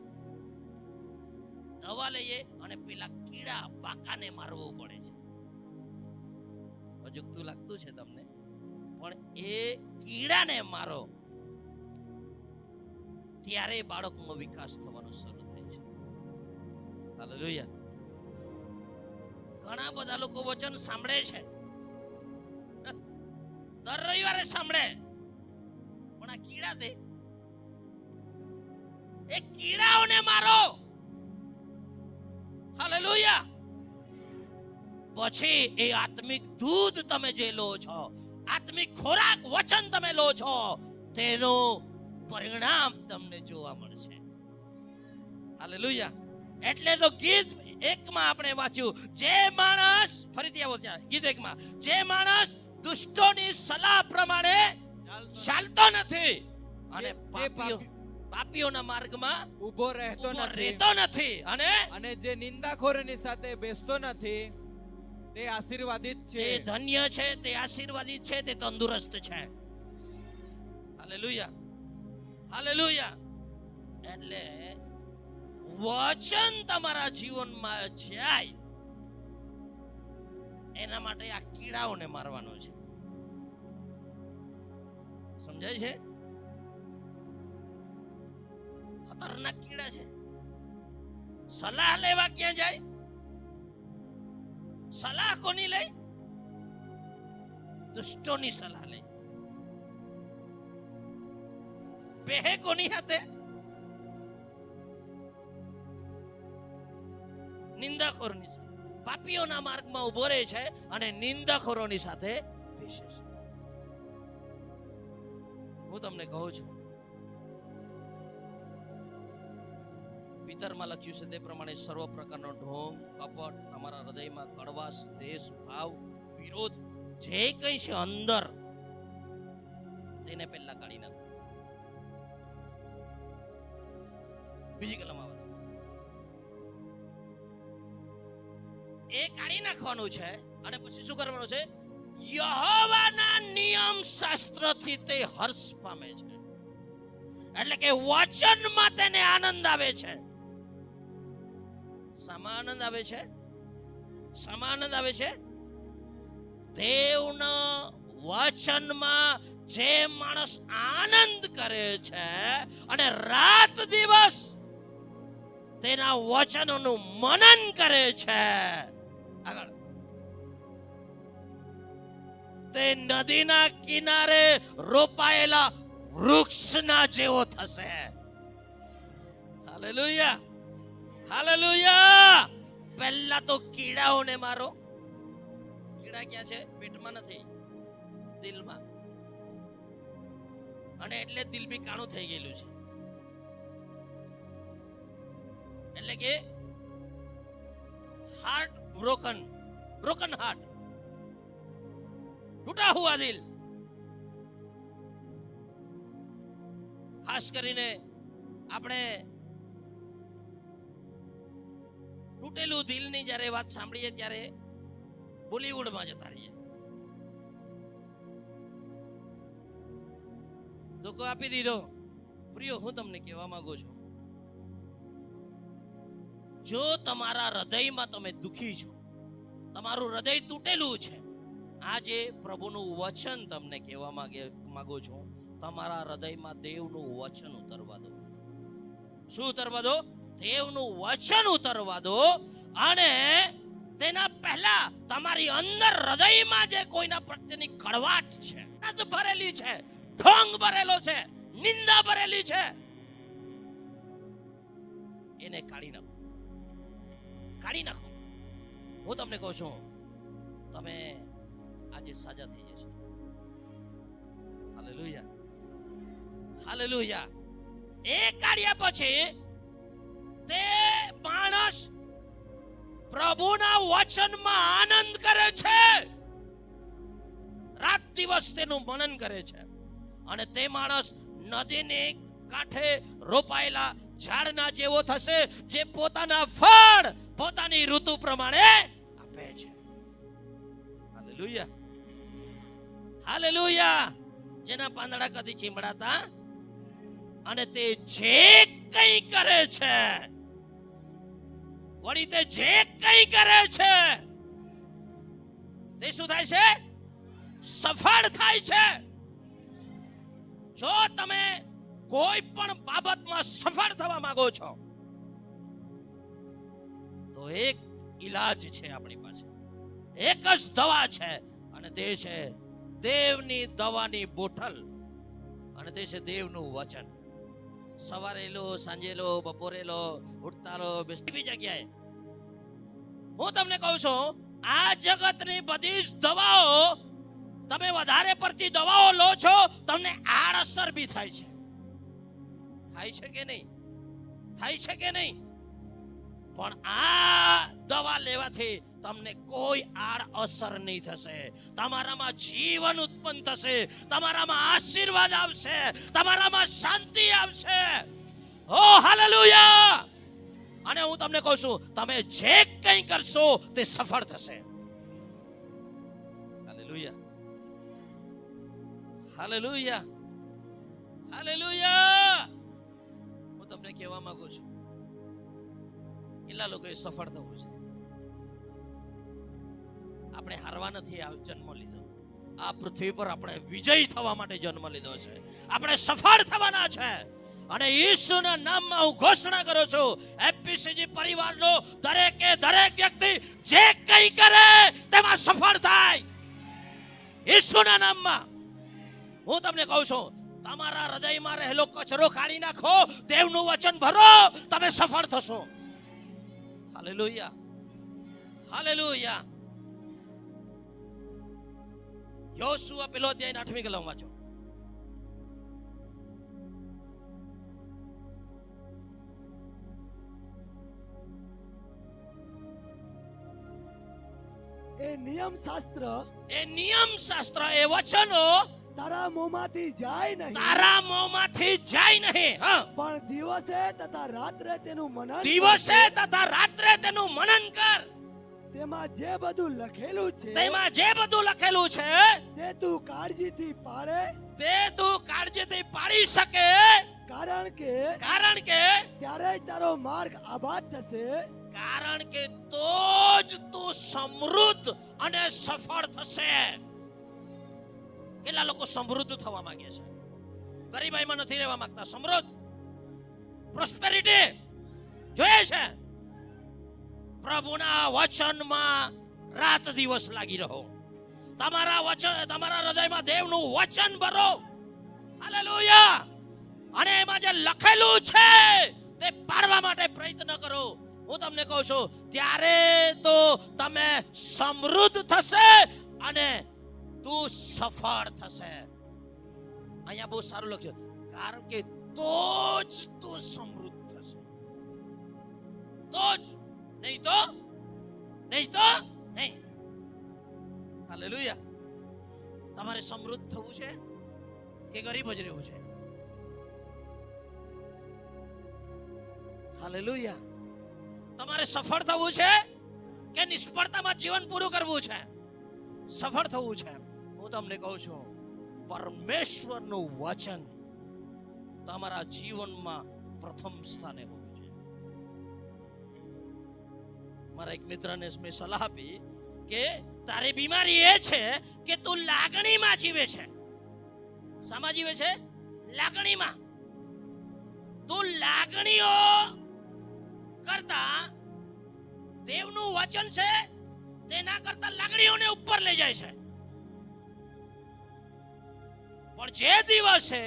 અને પેલા કીડા પાકાને મારવું પડે છે. અજુગતું લાગતું છે તમને, પણ એ કીડાને મારો ત્યારે બાળકનો વિકાસ થવાનો શરૂ થાય છે. હાલેલુયા. ઘણા બધા લોકો વચન સાંભળે છે, દર રવિવારે સાંભળે, પણ આ કીડા એ કીડાઓને મારો. હાલેલુયા. પછી એ આત્મિક દૂધ તમે જે લો છો, આત્મિક ખોરાક વચન તમે લો છો, તેનું પરિણામ તમને જોવા મળશે. હાલેલુયા. એટલે તો ગીત 1 આપણે વાંચ્યું, જે માણસ, ફરીથી આવો ત્યાં, ગીત 1 જે માણસ દુષ્ટોની સલાહ પ્રમાણે ચાલતો નથી અને પાપીઓના માર્ગમાં
ઊભો રહેતો
નથી
અને જે નિંદાખોરોની સાથે બેસતો નથી, તે આશીર્વાદિત છે.
તે ધન્ય છે, તે આશીર્વાદિત છે, તે તંદુરસ્ત છે. Hallelujah, hallelujah. એટલે વચન તમારા જીવનમાં જાય એના માટે આ કીડાઓને મારવાનો છે. સમજાય છે? ખતરનાક કીડા છે. સલાહ લેવા ક્યાં જાય? સલાહ કોની લે? દુષ્ટોની સલાહ લે. બેહે કોની હાથે? નિંદાખોરની સાથે. પાપીઓના માર્ગમાં ઉભો રહે છે અને નિંદાખોરોની સાથે બેસે છે. હું તમને કહું છું, પિતરમાં લખ્યું છે તે પ્રમાણે સર્વ પ્રકારનો ઢોંગ, કપટ, તમારા હૃદયમાં કડવાશ, દ્વેષ, ભાવ, વિરોધ જે કંઈ છે અંદર, તેને પહેલા કાઢી નાખો. બીજી કલમ આવે એ કાઢી નાખવાનું છે. અને પછી શું કરવાનું છે? યહોવાના નિયમ શાસ્ત્રથી તે હર્ષ પામે છે. એટલે કે વચનમાં તેને આનંદ આવે છે. શામાં આનંદ આવે છે? શામાં આનંદ આવે છે? દેવના વચનમાં જે માણસ આનંદ કરે છે અને રાત દિવસ તેના વચનોનું મનન કરે છે, આગળ તે નદીના કિનારે રોપાયેલા વૃક્ષના જેવો થશે. Hallelujah, hallelujah. પહેલા તો કીડાઓને મારો. કીડા ક્યાં છે? પેટમાં નથી, દિલમાં. અને એટલે દિલ બી કાણું થઈ ગયેલું છે. એટલે કે હાર્ટ બ્રોકન હાર્ટ, ટૂટા હુઆ દિલ. ખાસ કરીને આપણે તૂટેલું દિલની જ્યારે વાત સાંભળીએ ત્યારે બોલીવુડમાં જતા રહીએ. ધોકો આપી દીધો. પ્રિયો, હું તમને કહેવા માંગુ છું, જો તમારા હૃદયમાં તમે દુખી છો, તમારું હૃદય તૂટેલું છે, આજે પ્રભુનું વચન તમને કહેવા માંગુ છું, તમારા હૃદયમાં દેવનું વચન ઉતરવા દો. શું ઉતરવા દો? દેવનું વચન ઉતરવા દો. અને તેના પહેલા તમારી અંદર હૃદયમાં જે કોઈના પ્રત્યેની કડવાટ છે, ભરેલી છે, ઢોંગ ભરેલો છે, નિંદા ભરેલી છે, એને કાઢી નાખો. કાઢી નાખો. હું તમને કહું છું, તમે આજે સાજા થઈ જશો. Hallelujah, hallelujah. એ કાઢ્યા પછી તે માણસ પ્રભુના વચનમાં આનંદ કરે છે, રાત દિવસ તેનું મનન કરે છે. અને તે માણસ નદીની કાંઠે રોપાયેલા ઝાડના જેવો થશે, જે પોતાના ફળ પોતાની ઋતુ પ્રમાણે આપે છે. Hallelujah, hallelujah. જેના પાંદડા કદી ચીંબડાતા અને તે જે કંઈ કરે છે, વળી તે જે કંઈ કરે છે તે શું થાય છે? સફળ થાય છે. જો તમે કોઈ પણ બાબતમાં સફળ થવા માંગો છો તો એક ઈલાજ છે આપણી પાસે, એક જ દવા છે, અને તે છે દેવની દવાની બોટલ, અને તે છે દેવનું વચન. સવારે લો, સાંજે લો, બપોરે લો, ઉઠતા લો, બેસતી જગ્યાએ. હું તમને કહું છું, આ જગતની બધી જ દવાઓ, તમે વધારે પડતી દવાઓ લો છો, તમને આડઅસર બી થાય છે. થાય છે કે નહીં? થાય છે કે નહીં? પણ આ દવા લેવાથી તમને કોઈ આડઅસર નહીં થશે. તમારામાં જીવન ઉત્પન્ન થશે, તમારામાં આશીર્વાદ આવશે, તમારામાં શાંતિ આવશે. ઓ હાલેલુયા. અને હું તમને કહું છું, તમે જે કંઈ કરશો તે સફળ થશે. Hallelujah, hallelujah, hallelujah. હું તમને કહેવા માંગુ છું, કેટલા લોકોએ સફળ થવું છે. આપણે હારવા નથી જન્મ લીધો. આ પૃથ્વી પર આપણે વિજય થવા માટે જન્મ લીધો છે. આપણે સફળ થવાના છે. અને ઈસુના નામમાં હું ઘોષણા કરું છું, એપીસીજી પરિવારનો દરેકે દરેક વ્યક્તિ જે કંઈ કરે તેમાં સફળ થાય. ઈસુના નામમાં હું તમને કહું છું, તમારા હૃદયમાં રહેલો કચરો કાઢી નાખો, દેવનું વચન ભરો, તમે સફળ થશો. Hallelujah, hallelujah. યોશુઆ પેલો અધ્યાય 8મી કલમ વાંચો.
એ નિયમ શાસ્ત્ર,
એ નિયમ શાસ્ત્ર, એ વચનો
તારા મોંમાંથી જાય નહીં,
તારા મોંમાંથી જાય નહીં. હા,
પણ દિવસે તથા રાત્રે તેનું મનન
દિવસે તથા રાત્રે તેનું મનન કર.
તેમાં જે બધું લખેલું છે,
તેમાં જે બધું લખેલું છે
તે તું કાળજીથી પાળે,
તે તું કાળજીથી પાળી શકે.
કારણ કે ત્યારે જ તારો માર્ગ આબાદ થશે,
કારણ કે તો જ તું સમૃદ્ધ અને સફળ થશે. કેટલા લોકો સમૃદ્ધ થવા માંગે છે, ગરીબાઈમાં નથી રહેવા માંગતા. સમૃદ્ધ, પ્રોસ્પેરિટી જોઈએ છે. પ્રભુના વચનમાં રાત દિવસ લાગી રહો. તમારા હૃદયમાં દેવનું વચન ભરો. હાલેલુયા. અને એમાં જે લખેલું છે તે પાડવા માટે પ્રયત્ન કરો. હું તમને કહું છું, ત્યારે તો તમે સમૃદ્ધ થશે અને તું સફળ થશે. અહીંયા બહુ સારું લખ્યું, કારણ કે તો જ તું સમૃદ્ધ થશે. તો જ, નહીં તો નહીં. હાલેલુયા. તમારે સમૃદ્ધ થવું છે કે ગરીબ જ રહેવું છે? હાલેલુયા. તમારે સફળ થવું છે કે નિષ્ફળતામાં જીવન પૂરું કરવું છે? સફળ થવું છે. હું તમને કહું છું, પરમેશ્વરનું વચન તમારા જીવનમાં પ્રથમ સ્થાને હોવું જોઈએ. મારા એક મિત્રને મેં સલાહ આપી કે તારી બીમારી એ છે કે તું લાગણીમાં જીવે છે. શામાં જીવે છે? લાગણીમાં. તું લાગણીઓ કરતા દેવનું વચન છે તેના કરતા લાગણીઓને ઉપર લઈ જાય છે. પણ જે દિવસે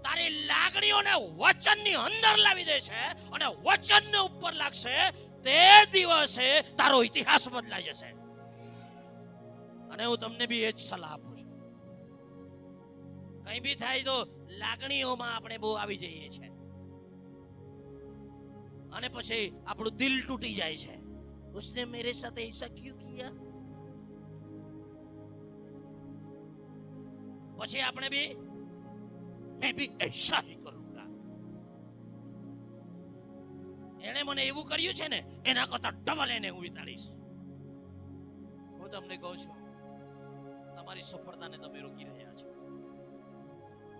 તારી લાગણીઓને વચનની અંદર લાવી દે છે અને વચનને ઉપર લાગશે, તે દિવસે તારો ઇતિહાસ બદલાઈ જશે. અને હું તમને બી એ જ સલાહ આપું છું. કઈ બી થાય તો લાગણીઓમાં આપણે બહુ આવી જઈએ છીએ અને પછી આપણું દિલ તૂટી જાય છે. उसने मेरे साथ ऐसा क्यों किया? પછી આપણે બી मैं भी ऐसा ही करूंगा. એને મને એવું કર્યું છે ને એના કરતા ડબલ એને હું વિતાડીશ. હું તમને કહું છું, તમારી સફળતાને તમે રોકી રહ્યા છો.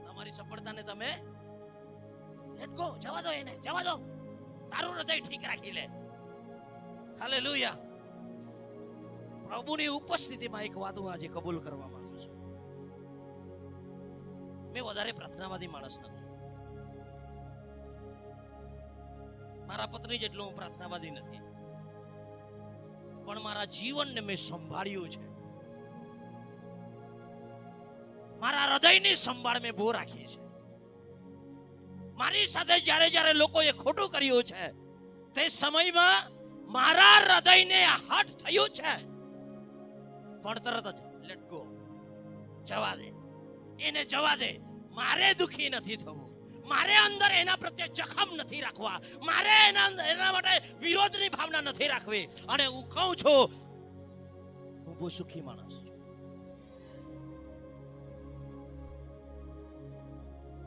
તમારી સફળતાને તમે લેટ ગો, જવા દો એને, જવા દો. તારું હૃદય ઠીક રાખી લે. હાલેલુયા. પ્રભુની ઉપસ્થિતિમાં એક વાત હું આજે કબૂલ કરવા માંગુ છું. મેં વધારે પ્રાર્થનાવાદી માણસ નથી. મારા પત્ની જેટલો હું પ્રાર્થનાવાદી નથી, પણ મારા જીવનને મેં સંભાળ્યું છે. મારા હૃદયની સંભાળ મેં બહુ રાખી છે. મારી સાથે જ્યારે જ્યારે લોકોએ ખોટું કર્યું છે તે સમયમાં મારા હૃદયને હટ થયું છે, પણ તરત જ લેટ ગો, જવા દે, એને જવા દે. મારે દુખી નથી થવું, મારે અંદર એના પ્રત્યે જખમ નથી રાખવા, મારે એના માટે વિરોધની ભાવના નથી રાખવી. અને હું કહું છું, હું બહુ સુખી માણસ છું.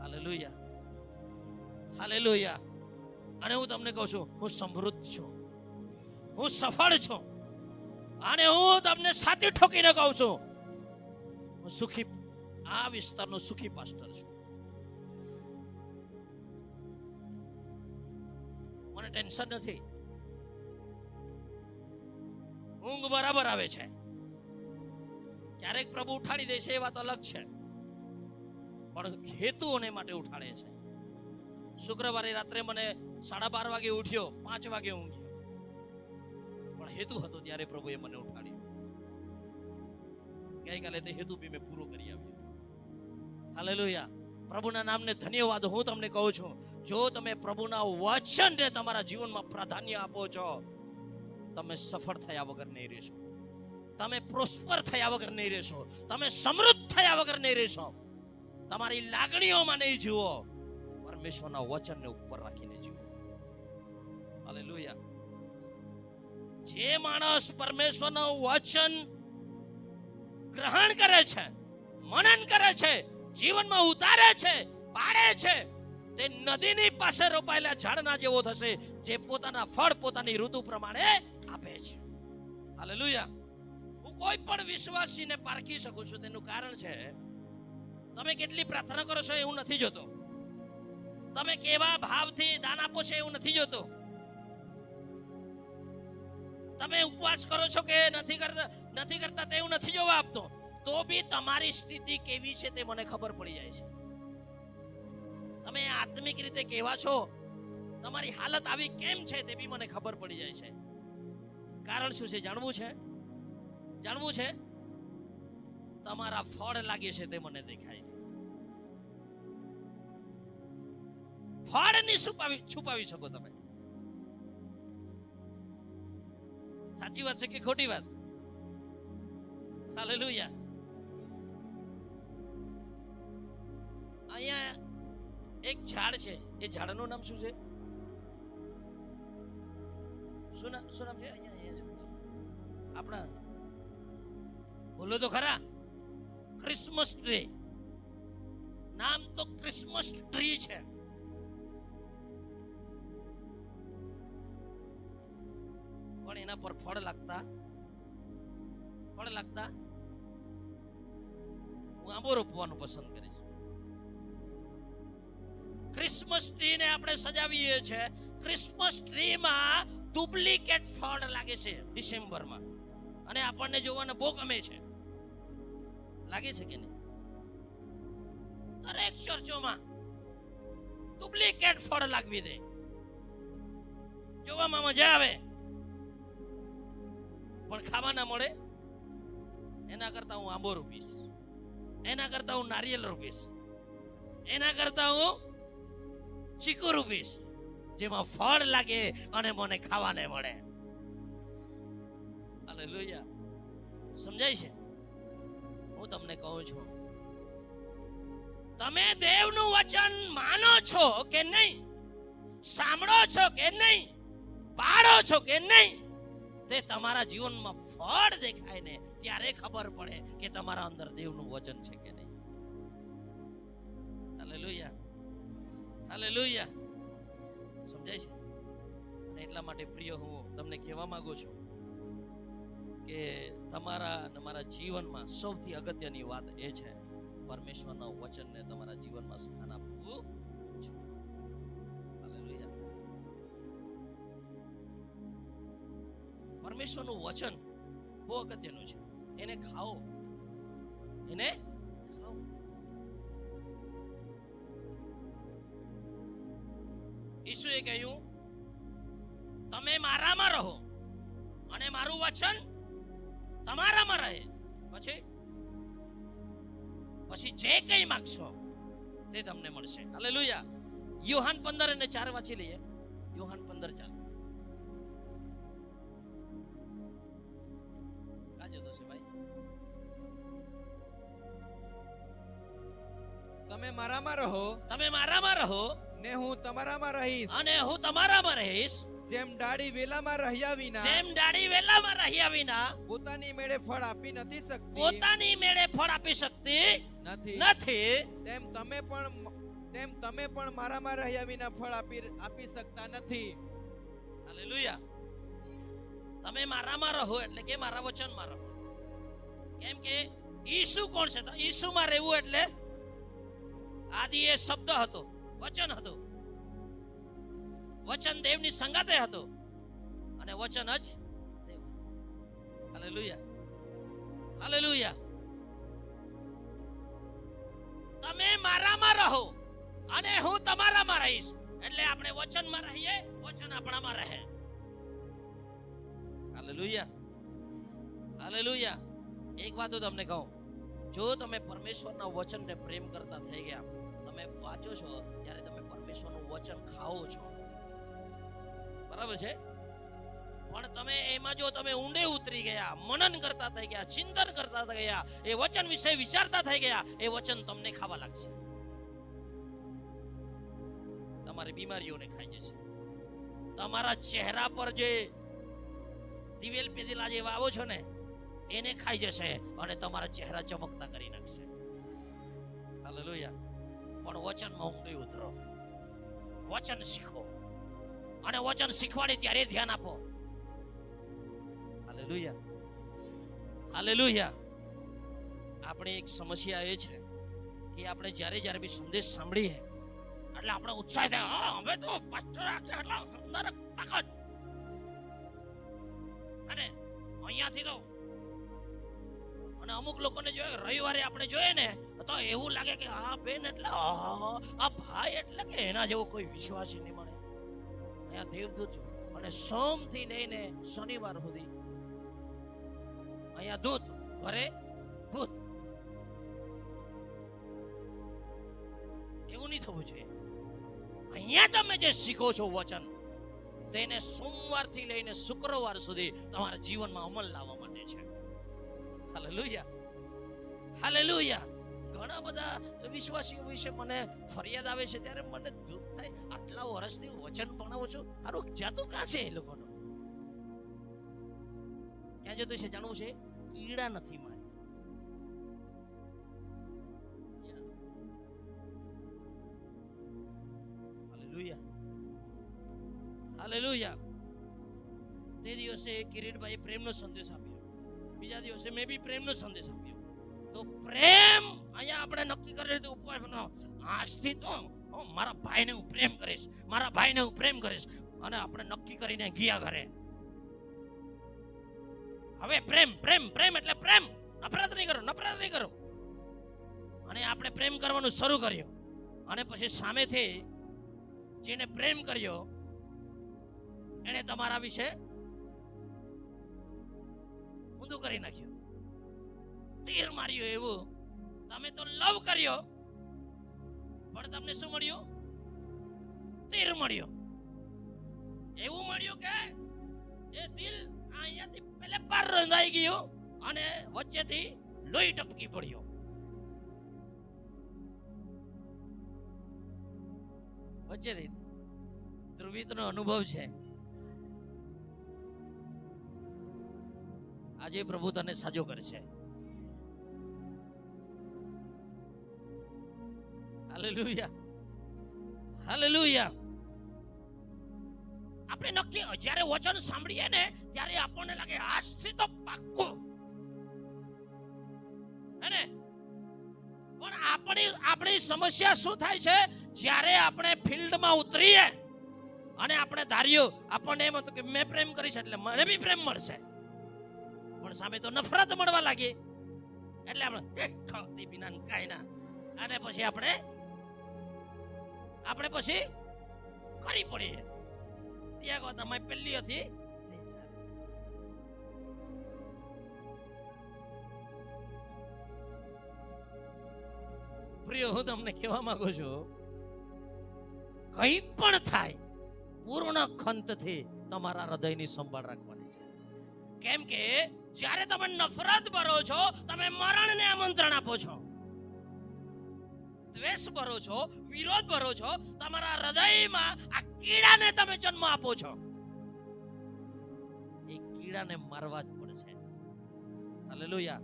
Hallelujah, hallelujah. અને હું તમને કહું છું, હું સમૃદ્ધ છું, હું સફળ છું. અને હું તમને સાચી ઠોકીને કહું છું, હું સુખી, આ વિસ્તારનો સુખી પાસ્ટર છું. મને ટેન્શન નથી. ઊંઘ બરાબર આવે છે. ક્યારેક પ્રભુ ઉઠાડી દે છે એ વાત અલગ છે, પણ હેતુઓને માટે ઉઠાડે છે. શુક્રવારે રાત્રે મને 12:30 વાગે ઉઠ્યો, 5 વાગે ઊંઘ્યો, પણ હેતુ હતો ત્યારે પ્રભુએ મને ઉઠાડ્યો. ગઈકાલે તે હેતુ બી મેં પૂરો કરી આવ્યો. હાલેલુયા. પ્રભુના નામને ધન્યવાદ. હું તમને કહું છું, જો તમે પ્રભુના વચનને તમારા જીવનમાં પ્રાધાન્ય આપો છો, તમે સફળ થયા વગર નહીં રહેશો, તમે પ્રોસ્પર થયા વગર નહીં રહેશો, તમે સમૃદ્ધ થયા વગર નહીં રહેશો. તમારી લાગણીઓમાં નહીં જીવો, પરમેશ્વરના વચનને ઉપર રાખીને જીવો. હાલેલુયા. જે માણસ પરમેશ્વરનું વચન ગ્રહણ કરે છે, મનન કરે છે, જીવનમાં ઉતારે છે, પાડે છે, તે નદીની પાસે રોપાયેલા ઝાડના જેવો થશે, જે પોતાના ફળ પોતાની ઋતુ પ્રમાણે આપે છે. હાલેલુયા. હું કોઈ પણ વિશ્વાસીને પારખી શકું છું. તેનું કારણ છે, તમે કેટલી પ્રાર્થના કરો છો એવું નથી જોતો, તમે કેવા ભાવથી દાન આપો છો એવું નથી જોતો, તમે ઉપવાસ કરો છો કે નથી કરતા તે એવું નથી જોવા આપતો. તો બી તમારી સ્થિતિ કેવી છે તે મને ખબર પડી જાય છે. તમે આત્મિક રીતે કેવા છો, તમારી હાલત આવી કેમ છે તે બી મને ખબર પડી જાય છે. કારણ શું છે જાણવું છે? જાણવું છે? તમારા ફળ લાગે છે તે મને દેખાય છે. ફળ ની છુપાવી શકો તમે. સાચી વાત છે કે ખોટી વાત? હાલેલુયા. અહીંયા એક ઝાડ છે, એ ઝાડનું નામ શું છે? શું નામ છે? અહીંયા આપણા બોલો તો ખરા. Christmas tree. નામ તો ક્રિસમસ ટ્રી છે. એના પર ફળ લાગતા હું આંબો રોપવાનું પસંદ કરીશ. ક્રિસમસ ટ્રી ને આપણે સજાવીએ છીએ. ક્રિસમસ ટ્રીમાં ડુપ્લિકેટ ફળ લાગે છે ડિસેમ્બરમાં, અને આપણને જોવાને બહુ ગમે છે. લાગે છે કે નહીં? દરેક ચર્ચોમાં ડુપ્લિકેટ ફળ લાગવી દે, જોવામાં મજા આવે પણ ખાવા ના મળે. એના કરતા હું આંબો રોપીશ, એના કરતા હું નારિયેલ રોપીશ, એના કરતા હું ચીકુ રોપીશ, જેમાં ફળ લાગે અને મને ખાવાને મળે. હાલેલુયા. સમજાય છે? હું તમને કહું છું, તમે દેવનું વચન માનો છો કે નહીં, સાંભળો છો કે નહીં, પાળો છો કે નહીં, તે તમારા જીવનમાં ફળ દેખાય ને ત્યારે ખબર પડે કે તમારા અંદર દેવનું વચન છે કે નહીં. Hallelujah, hallelujah. સમજાય છે? અને એટલા માટે પ્રિય, હું તમને કહેવા માંગુ છું કે તમારા જીવનમાં સૌથી અગત્યની વાત એ છે પરમેશ્વરના વચનને તમારા જીવનમાં સ્થાન આપવું. હાલેલુયા. પરમેશ્વરનું વચન બહુ અગત્યનું છે. એને ખાઓ, એને ખાઓ. ઈસુએ કહ્યું, તમે મારામાં રહો અને મારું વચન તમારામાં રહે, પછી જે કંઈ માંગશો તે તમને મળશે. હાલેલુયા. યોહાન 15:4 વાંચી લઈએ. યોહાન 15:4. કાજે તો છે ભાઈ.
તમે મારામાં રહો,
તમે મારામાં રહો
ને હું તમારામાં રહીશ,
અને હું તમારામાં રહીશ.
જેમ ડાળી વેલામાં રહ્યા વિના,
જેમ ડાળી વેલામાં રહ્યા વિના
પોતાની મેળે ફળ આપી નથી શકતી,
પોતાની મેળે ફળ આપી શકતી નથી,
તેમ તમે પણ મારામાં રહ્યા વિના ફળ આપી શકતા નથી.
હાલેલુયા. તમે મારામાં રહો એટલે કે મારા વચનમાં રહો. કેમ કે ઈસુ કોણ છે? તો ઈસુમાં રહેવું એટલે આદિ એ શબ્દ હતો, વચન હતો, વચન દેવની સંગાતે હતો અને વચન જ દેવ. Hallelujah, hallelujah. તમે મારામાં રહો અને હું તમારામાં રહીશ, એટલે આપણે વચનમાં રહીએ, વચન આપણામાં રહે. Hallelujah, hallelujah. એક વાત તમને કહું, જો તમે પરમેશ્વરના વચનને પ્રેમ કરતા થઈ ગયા, તમે વાંચો છો ત્યારે તમે પરમેશ્વરનું વચન ખાઓ છો, બરાબર છે? પણ તમે એમાં જો તમે ઊંડે ઉતરી ગયા, મનન કરતા થઈ ગયા, ચિંતન કરતા થઈ ગયા, એ વચન વિશે વિચારતા થઈ ગયા, એ વચન તમને ખાવા લાગશે. તમારી બીમારીઓને ખાઈ જશે. તમારા ચહેરા પર જે દિવેલ પેદીલા જે વાવો છો ને એને ખાઈ જશે અને તમારા ચહેરા ચમકતા કરી નાખશે. હાલેલુયા. પણ વચનમાં ઊંડે ઉતરો, વચન શીખો અને વચન શીખવાડે ત્યારે ધ્યાન આપો. Hallelujah, hallelujah. આપણે એક સમસ્યા એ છે કે આપણે જ્યારે બી સંદેશ સાંભળીએ એટલે આપણે ઉત્સાહ થાય, હવે તો પાસ્ટર આટલા અંદર તાકાત, અને અહીંયાથી તો, અને અમુક લોકોને જોઈએ રવિવારે આપણે જોઈએ ને તો એવું લાગે કે આ બેન એટલે આ ભાઈ એટલે કે એના જેવો કોઈ વિશ્વાસી નહીં મળે. અહીંયા દેવદૂત અને સોમથી લઈને શનિવાર સુધી અહીંયા દૂત, ઘરે ભૂત. એવું નહીં થવું જોઈએ. અહીંયા તમે જે શીખો છો વચન, તેને સોમવારથી લઈને શુક્રવાર સુધી તમારા જીવનમાં અમલ લાવવા માટે છે. Hallelujah, hallelujah. ઘણા બધા વિશ્વાસીઓ વિશે મને ફરિયાદ આવે છે ત્યારે મને દુઃખ થાય, આટલા વર્ષથી વચન ભણાવો છો, આનું જાતું કાં છે? એ લોકોનું ક્યાં જતું છે જાણવું છે? કીડા નથી મારી. Hallelujah, hallelujah. તે દિવસે કિરીટભાઈ પ્રેમનો સંદેશ આપ્યો, બીજા દિવસે મેં બી પ્રેમનો સંદેશ આપ્યો. તો પ્રેમ અહીંયા આપણે નક્કી કરી લીધું ઉપવાસ, આજથી તો હું મારા ભાઈને હું પ્રેમ કરીશ, મારા ભાઈને હું પ્રેમ કરીશ, અને આપણે નક્કી કરીને ગયા ઘરે. હવે પ્રેમ પ્રેમ પ્રેમ એટલે પ્રેમ, નફરત નહીં કરો, નફરત નહીં કરો. અને આપણે પ્રેમ કરવાનું શરૂ કર્યું, અને પછી સામેથી જેને પ્રેમ કર્યો એને તમારા વિશે ઊંધું કરી નાખ્યું, તીર માર્યું. એવું તમે તો લવ કર્યો, પણ તમને શું મળ્યું? તીર મળ્યો. એવું મળ્યું કે એ દિલ અહીંયાથી પેલે પાર રંધાઈ ગયું અને વચ્ચેથી લોહી ટપકી પડ્યો. વચ્ચેથી ધ્રુવિતનો અનુભવ છે. આજે પ્રભુ તને સાજો કરશે. Hallelujah, hallelujah. આપણે નક્કી જ્યારે વચન સાંભળીએ ને ત્યારે આપણને લાગે આજથી તો પાક્કું, હે ને? પણ આપણી સમસ્યા શું થાય છે? જ્યારે આપણે ફિલ્ડમાં ઉતરીએ અને આપણે ધાર્યું, આપણને એમ હતું કે મેં પ્રેમ કરીશ એટલે મને બી પ્રેમ મળશે, પણ સામે તો નફરત મળવા લાગી. એટલે આપણે ખાતી પીના કાંઈ ના, અને પછી આપણે પછી કરી પડીએ. ત્યાં વાત અમારી પહેલી હતી. પ્રિય, હું તમને કહેવા માંગુ છું, કંઈ પણ થાય પૂર્ણ ખંતથી તમારા હૃદયની સંભાળ રાખવાની છે. કેમ કે જ્યારે તમે નફરત ભરો છો, તમે મરણને આમંત્રણ આપો છો. દ્વેષ ભરો છો, વિરોધ ભરો છો, તમારા હૃદયમાં આ કીડાને તમે જન્મ આપો છો. એ કીડાને મારવા જ પડશે. હાલેલુયા.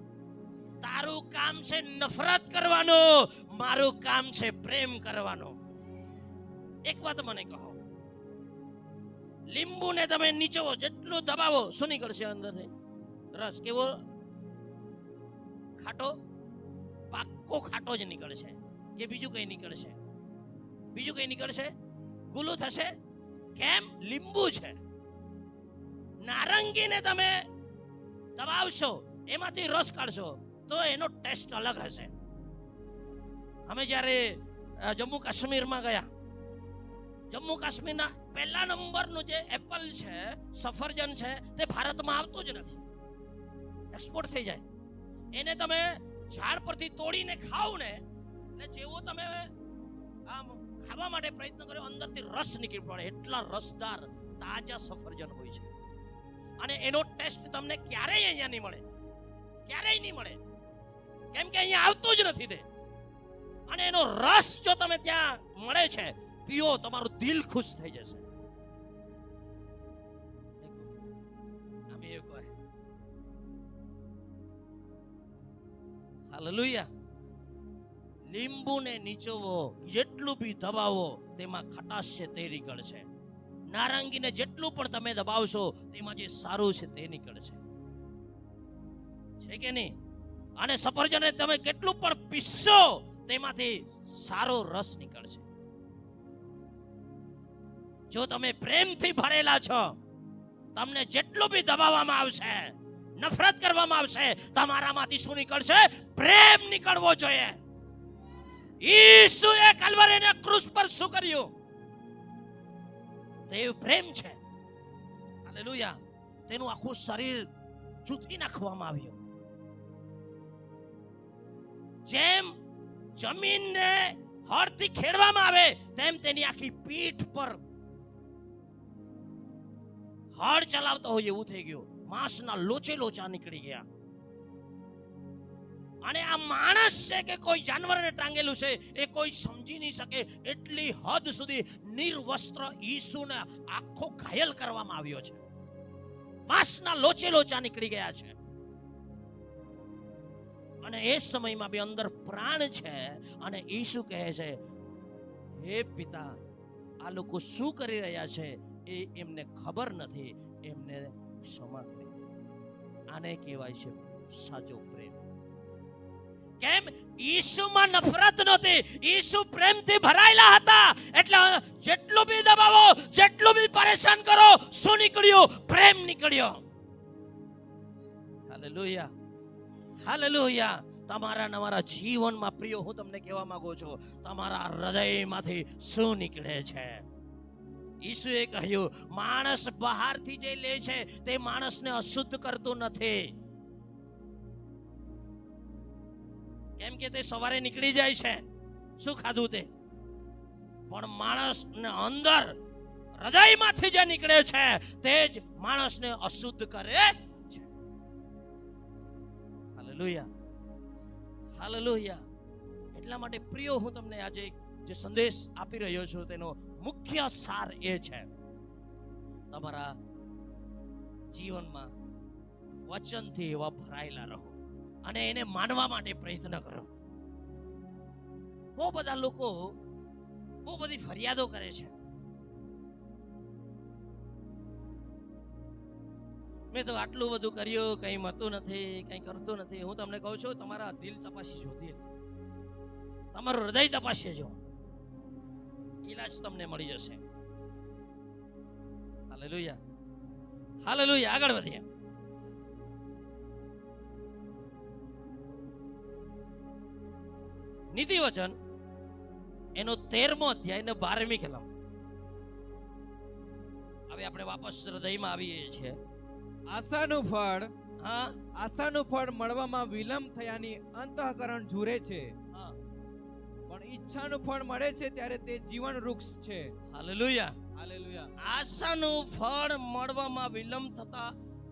તારું કામ છે નફરત કરવાનું, મારું કામ છે પ્રેમ કરવાનો. એક વાત મને કહો, લીંબુને તમે નીચોવો, જેટલું દબાવો શું નીકળશે અંદરથી? રસ. કેવો? ખાટો, પાક્કો ખાટો જ નીકળશે. કે બીજું કઈ નીકળશે? બીજું કઈ નીકળશે? ગુલું થશે. કેમ? લીંબુ છે. નારંગીને તમે દબાવશો, એમાંથી રસ કાઢશો તો એનો ટેસ્ટ અલગ હશે. અમે જ્યારે જમ્મુ કાશ્મીરમાં ગયા, જમ્મુ કાશ્મીરના પહેલા નંબરનું જે એપલ છે, સફરજન છે, તે ભારતમાં આવતું જ નથી, એક્સપોર્ટ થઈ જાય. એને તમે ઝાડ પરથી તોડીને ખાઓ ને, એટલે જેવો તમે આમ ખાવા માટે પ્રયત્ન કર્યો, અંદરથી રસ નીકળી પડે. એટલા રસદાર તાજા સફરજન હોય છે, અને એનો ટેસ્ટ તમને ક્યારેય અહીંયા નહીં મળે, ક્યારેય નહીં મળે. કેમ કે અહીંયા આવતું જ નથી તે. અને એનો રસ જો તમે ત્યાં મળે છે, પીઓ, તમારું દિલ ખુશ થઈ જશે. હાલેલુયા. લીંબુને નીચોવો, જેટલું બી દબાવો તેમાં ખટાશ છે તે નીકળશે. નારંગીને જેટલું પણ તમે દબાવશો તેમાં જે સારું છે તે નીકળશે. છે કે નહીં? અને સફરજનને તમે કેટલું પણ પીસશો તેમાંથી સારો રસ નીકળશે. જો તમે પ્રેમથી ભરેલા છો, તમને જેટલું બી દબાવવામાં આવશે, નફરત કરવામાં આવશે, તમારામાંથી શું નીકળશે? પ્રેમ નીકળવો જોઈએ. ઈસુએ કલ્વરીના ક્રૂસ પર શું કર્યું? તે પ્રેમ છે. હાલેલુયા. તેનું આખું શરીર ચૂંટી નાખવામાં આવ્યું. જેમ જમીનને હળથી ખેડવામાં આવે તેમ તેની આખી પીઠ પર હળ ચલાવતો હોય એવું થઈ ગયું. માંસના લોચે લોચા નીકળી ગયા. અને આ માણસ છે કે કોઈ જાનવરને ટાંગેલું છે એ કોઈ સમજી નહીં શકે. એટલી હદ સુધી નિર્વસ્ત્ર ઈસુને આખો ઘાયલ કરવામાં આવ્યો છે. માંસના લોચે લોચા નીકળી ગયા છે. અને એ સમયમાં બી અંદર પ્રાણ છે. અને ઈસુ કહે છે, હે પિતા, આ લોકો શું કરી રહ્યા છે એ એમને ખબર નથી. એમને ક્ષમા કરી દે. આને કહેવાય છે સાચો પ્રેમ. કેમ? ઈસુમાં નફરત નહોતી, ઈસુ પ્રેમથી ભરાયેલા હતા. એટલે જેટલું બી દબાવો, જેટલું બી પરેશાન કરો, શું નીકળ્યું? પ્રેમ નીકળ્યો. Hallelujah, hallelujah. તમારા તમારા જીવનમાં પ્રિય, હું તમને કહેવા માંગુ છું, તમારા હૃદયમાંથી શું નીકળે છે? ઈસુએ કહ્યું, માણસ બહારથી જે લે છે તે માણસને અશુદ્ધ કરતું નથી. કેમ કે તે સવારે નીકળી જાય છે, શું ખાધું તે. પણ માણસને અંદર હૃદયમાંથી જે નીકળે છે તે જ માણસને અશુદ્ધ કરે છે. Hallelujah, hallelujah. એટલા માટે પ્રિય, હું તમને આજે જે સંદેશ આપી રહ્યો છું તેનો મુખ્ય સાર એ છે, તમારા જીવનમાં વચનથી એવા ભરાયેલા રહો અને એને માનવા માટે પ્રયત્ન કરો. બહુ બધા લોકો બહુ બધી ફરિયાદો કરે છે. મેં તો આટલું બધું કર્યું, કંઈ મળતું નથી, કંઈ કરતું નથી. હું તમને કહું છું, તમારા દિલ તપાસી જો, દિલ, તમારું હૃદય તપાસી જો, ઈલાજ તમને મળી જશે. Hallelujah, hallelujah. આગળ વધીએ. નીતિ વચન એનો 13મો અધ્યાય ને 12મી કલમ. હવે આપણે વાપસ હૃદયમાં આવીએ છીએ.
આશાનું ફળ,
હા,
આશાનું ફળ મળવામાં વિલંબ થયાની અંતઃકરણ ઝૂરે છે,
હા.
પણ ઈચ્છાનું ફળ મળે છે ત્યારે તે જીવન વૃક્ષ છે.
Hallelujah,
hallelujah.
આશાનું ફળ મળવામાં વિલંબ થતા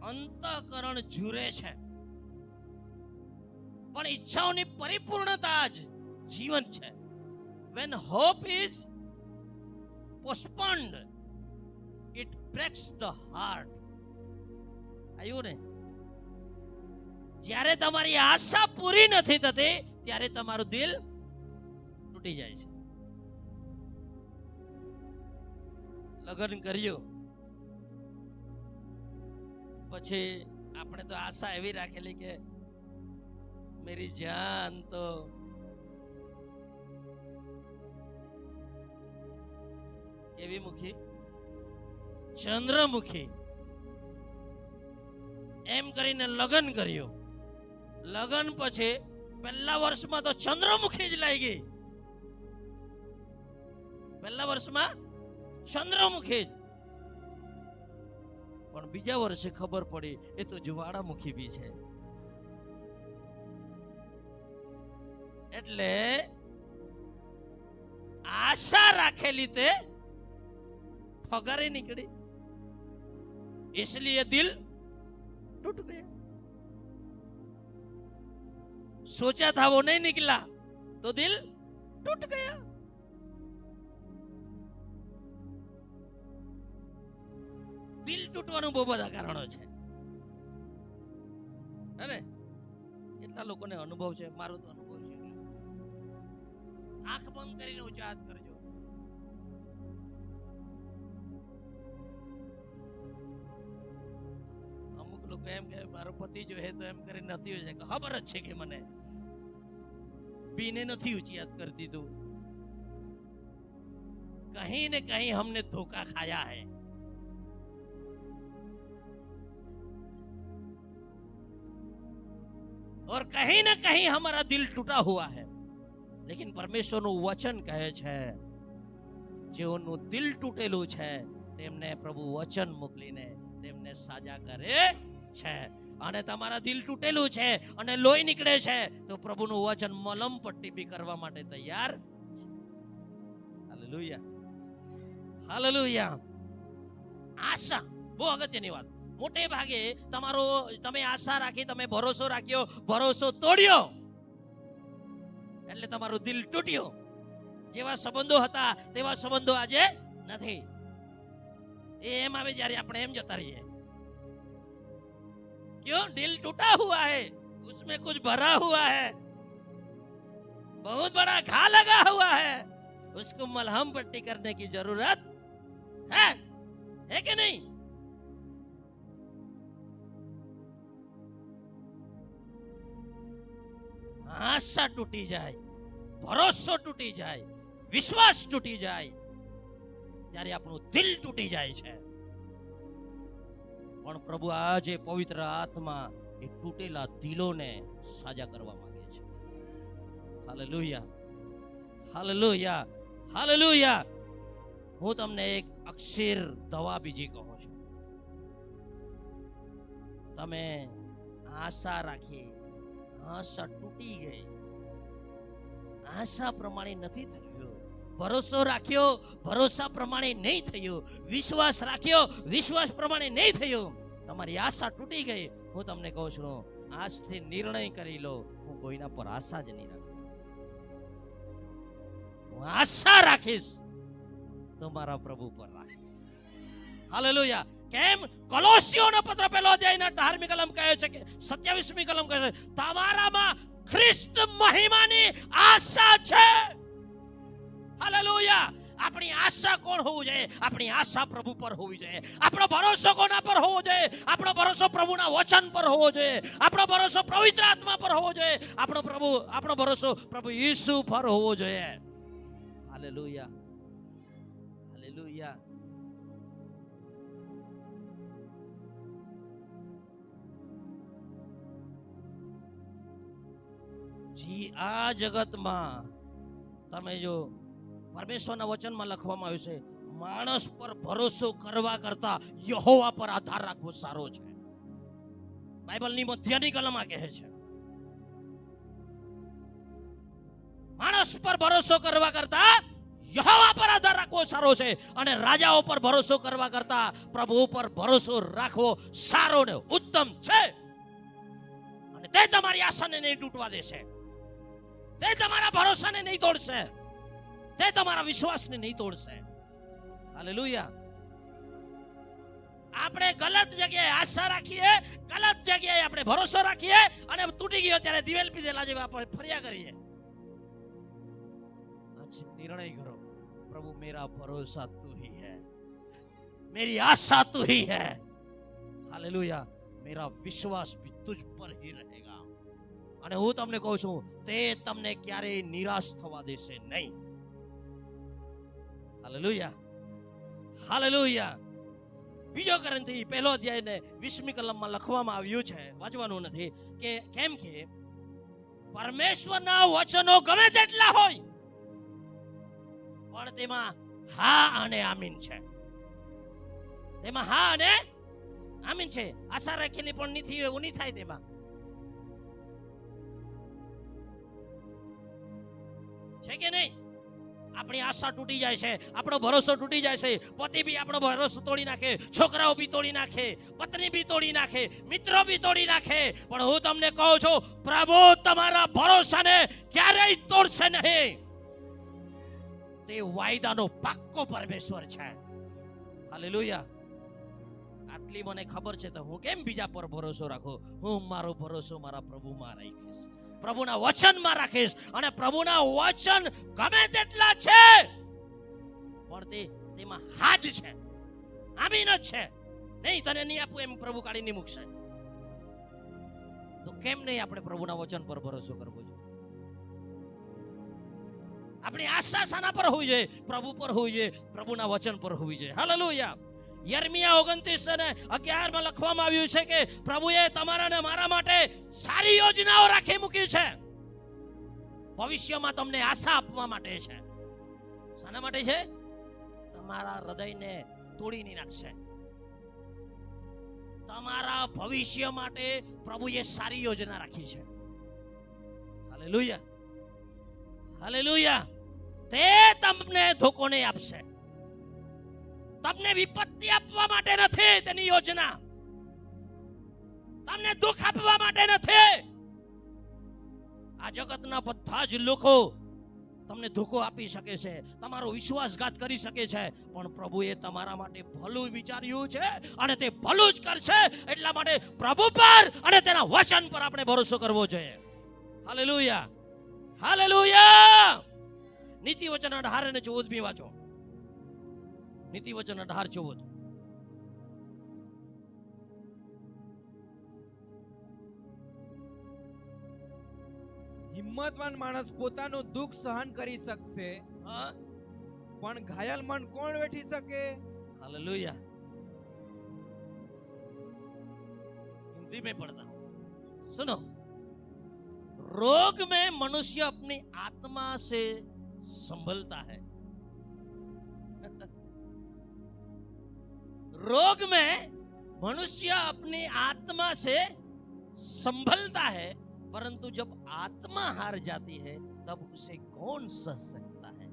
અંતઃકરણ ઝૂરે છે, પણ ઈચ્છાઓની પરિપૂર્ણતા જ જીવન છે. When hope is postponed, it breaks the heart. આયું ને? જ્યારે તમારી આશા પૂરી નથી થતી ત્યારે તમારું દિલ તૂટી જાય છે. લગ્ન કર્યું પછી આપણે તો આશા એવી રાખેલી કે મેરી જાન તો કેવી મુખી, ચંદ્રમુખી, એમ કરીને લગ્ન કર્યું. લગ્ન પછી પહેલા વર્ષમાં તો ચંદ્રમુખી જ લાગી. પહેલા વર્ષમાં ચંદ્રમુખી જ, પણ બીજા વર્ષે ખબર પડી એ તો જ્વાળામુખી બી છે. એટલે આશા રાખેલી તે फगारे निकली, इसलिए दिल टूट गया. सोचा था वो नहीं निकला तो दिल टूट गया. દિલ તૂટવાનું બહુ બધા કારણો છે. હે, કેટલા લોકોને અનુભવ છે, મારો તો અનુભવ છે. આંખ બંધ કરીને ઊંચા હાથ કરજો. અમુક લોકો એમ કે મારો પતિ જો હે તો એમ કરીને નથી હોય, ખબર જ છે કે મને બીને નથી ઊંચી હાથ કરતી. તું कहीं न कहीं हमने धोखा खाया है. और कहीं न कहीं हमारा दिल टूटा हुआ है. लेकिन परमेश्वर નું વચન કહે છે જેઓનું દિલ તૂટેલું છે તેમને પ્રભુ વચન મોકલીને તેમને સાજા કરે છે. અને તમારા દિલ તૂટેલું છે અને લોહી નીકળે છે તો પ્રભુનું વચન મલમ પટ્ટી બી કરવા માટે તૈયાર છે. Hallelujah, hallelujah. આશા બહુ અગત્યની વાત. મોટે ભાગે તમે આશા રાખી, તમે ભરોસો રાખ્યો, ભરોસો તોડ્યો એટલે તમારું દિલ તૂટ્યું. જેવા સંબંધો હતા તેવા સંબંધો આજે નથી. એમ આવે જ્યારે આપણે એમ જતા રહીએ. क्यों? दिल टूटा हुआ है, उसमें कुछ भरा हुआ है, बहुत बड़ा घा लगा हुआ है, उसको मलहम पट्टी करने की जरूरत है कि नहीं? આશા તૂટી જાય, ભરોસો તૂટી જાય, વિશ્વાસ તૂટી જાય, ત્યારે આપણું દિલ તૂટી જાય છે. પણ પ્રભુ આજે પવિત્ર આત્મા એ તૂટેલા દિલોને સાજા કરવા માંગે છે. Hallelujah, hallelujah, hallelujah. હું તમને એક અક્ષર દવા બીજી કહું છું. તમે આશા રાખી, આશા તૂટી ગઈ, આશા પ્રમાણે નથી થયું, ભરોસો રાખ્યો, ભરોસા પ્રમાણે નહીં થયું, વિશ્વાસ રાખ્યો, વિશ્વાસ પ્રમાણે નહીં થયું, તમારી આશા તૂટી ગઈ. હું તમને કહું છું, આજથી નિર્ણય કરી લો, હું કોઈના પર આશા જ નહીં રાખું. હું આશા રાખીશ તો મારા પ્રભુ પર રાખીશ. હાલેલુયા. કેમ? કોલોસીઓનો પત્ર પહેલો અધ્યાયના 18મી કલમ કહે છે કે 27મી કલમ કહે છે, તમારામાં ખ્રિસ્ત મહિમાની આશા છે. હાલેલુયા. આપણી આશા કોણ હોવું જોઈએ? આપણી આશા પ્રભુ પર હોવી જોઈએ. આપણો ભરોસો કોના પર હોવો જોઈએ? આપણો ભરોસો પ્રભુના વચન પર હોવો જોઈએ. આપણો ભરોસો પવિત્ર આત્મા પર હોવો જોઈએ. આપણો ભરોસો પ્રભુ ઈસુ પર હોવો જોઈએ. Hallelujah, hallelujah. જી આ જગતમાં તમે જો પરમેશ્વરના વચનમાં લખવામાં આવ્યું છે, માણસ પર ભરોસો કરવા કરતા યહોવા પર આધાર રાખવો સારો છે. બાઇબલની મધ્યની કલમમાં કહે છે, માણસ પર ભરોસો કરવા કરતા યહોવા પર આધાર રાખવો સારો છે, અને રાજાઓ પર ભરોસો કરવા કરતા પ્રભુ પર ભરોસો રાખવો સારો ને ઉત્તમ છે. અને તે તમારી આશાને નહીં તૂટવા દેશે, તે તમારા ભરોસાને નહીં તોડશે, તે તમારા વિશ્વાસને નહીં તોડશે. હાલેલુયા. આપણે ગલત જગ્યાએ આશા રાખીએ, ગલત જગ્યાએ આપણે ભરોસો રાખીએ, અને તૂટી ગયો ત્યારે દિવેલ પીધેલા જેવા આપણે ફર્યા કરીએ. आज निर्णय करो, प्रभु मेरा भरोसा तू ही है, मेरी आशा तू ही है. हालेलुया. मेरा विश्वास भी तुझ पर ही रहेगा. અને હું તમને કહું છું, તે તમને ક્યારેય નિરાશ થવા દેશે નહીં. Hallelujah, hallelujah. બીજો કોરિન્થી પહેલો અધ્યાય ને 20મી કલમમાં લખવામાં આવ્યું છે, વાંચવાનું નથી, કે કેમ કે પરમેશ્વરના વચનો ગમે તેટલા હોય પણ તેમાં હા અને આમીન છે. તેમાં હા અને આમીન છે. આશા રાખેલી પણ નથી એવું નહીં થાય. તેમાં છે કે નહીં? આપણી આશા તૂટી જાય છે, આપણો ભરોસો તૂટી જાય છે. પતિ બી આપણો ભરોસો તોડી નાખે, છોકરાઓ બી તોડી નાખે, પત્ની બી તોડી નાખે, મિત્રો બી તોડી નાખે. પણ હું તમને કહું છું, પ્રભુ તમારા ભરોસાને ક્યારેય તોડશે નહીં. તે વાયદાનો પાક્કો પરમેશ્વર છે. હાલેલુયા. આટલી મને ખબર છે તો હું કેમ બીજા પર ભરોસો રાખું? હું મારો ભરોસો મારા પ્રભુમાં રાખીશ, પ્રભુના વચનમાં રાખીશ. અને પ્રભુના વચન ગમે તેટલા છે પણ તેમાં હાજ છે, આમીન જ છે. નહીં તને નહીં આપું એમ પ્રભુ કાઢી નહીં મૂકશે. તો કેમ નહીં આપણે પ્રભુના વચન પર ભરોસો કરવો જોઈએ? આપણી આશા શાના પર હોવી જોઈએ? પ્રભુ પર હોવી જોઈએ, પ્રભુના વચન પર હોવી જોઈએ. હાલેલુયા. યર્મિયા 29:11 માં લખવામાં આવ્યું છે કે પ્રભુએ તમારા ને મારા માટે સારી યોજનાઓ રાખી મૂકી છે. ભવિષ્યમાં તમને આશા આપવા માટે છે. શાના માટે છે? તમારા હૃદયને તોડી નહીં નાખશે. તમારા ભવિષ્ય માટે પ્રભુએ સારી યોજના રાખી છે. Hallelujah, hallelujah. તે તમને ધોકો નહીં આપશે. તમને વિપત્તિ આપવા માટે નથી તેની યોજના, તમને દુઃખ આપવા માટે નથી. આ જગતના બધા જ લોકો તમને ધોકો આપી શકે છે, તમારો વિશ્વાસઘાત કરી શકે છે, પણ પ્રભુએ તમારા માટે ભલું વિચાર્યું છે અને તે ભલું જ કરશે. એટલા માટે પ્રભુ પર અને તેના વચન પર આપણે ભરોસો કરવો જોઈએ. Hallelujah, hallelujah. નીતિ વચન 18 અને 14 બી વાંચો. નીતિ વચન 18:14.
હિંમતવાન માણસ પોતાનું દુઃખ સહન કરી શકશે,
हाँ
પણ ઘાયલ મન કોણ વેઠી શકે?
हालेलुया। हिंदी में पढ़ता हूं, सुनो। रोग में मनुष्य अपनी आत्मा से संभलता है। रोग में मनुष्य अपनी आत्मा से संभलता है, परंतु जब आत्मा हार जाती है तब उसे कौन सह सकता है।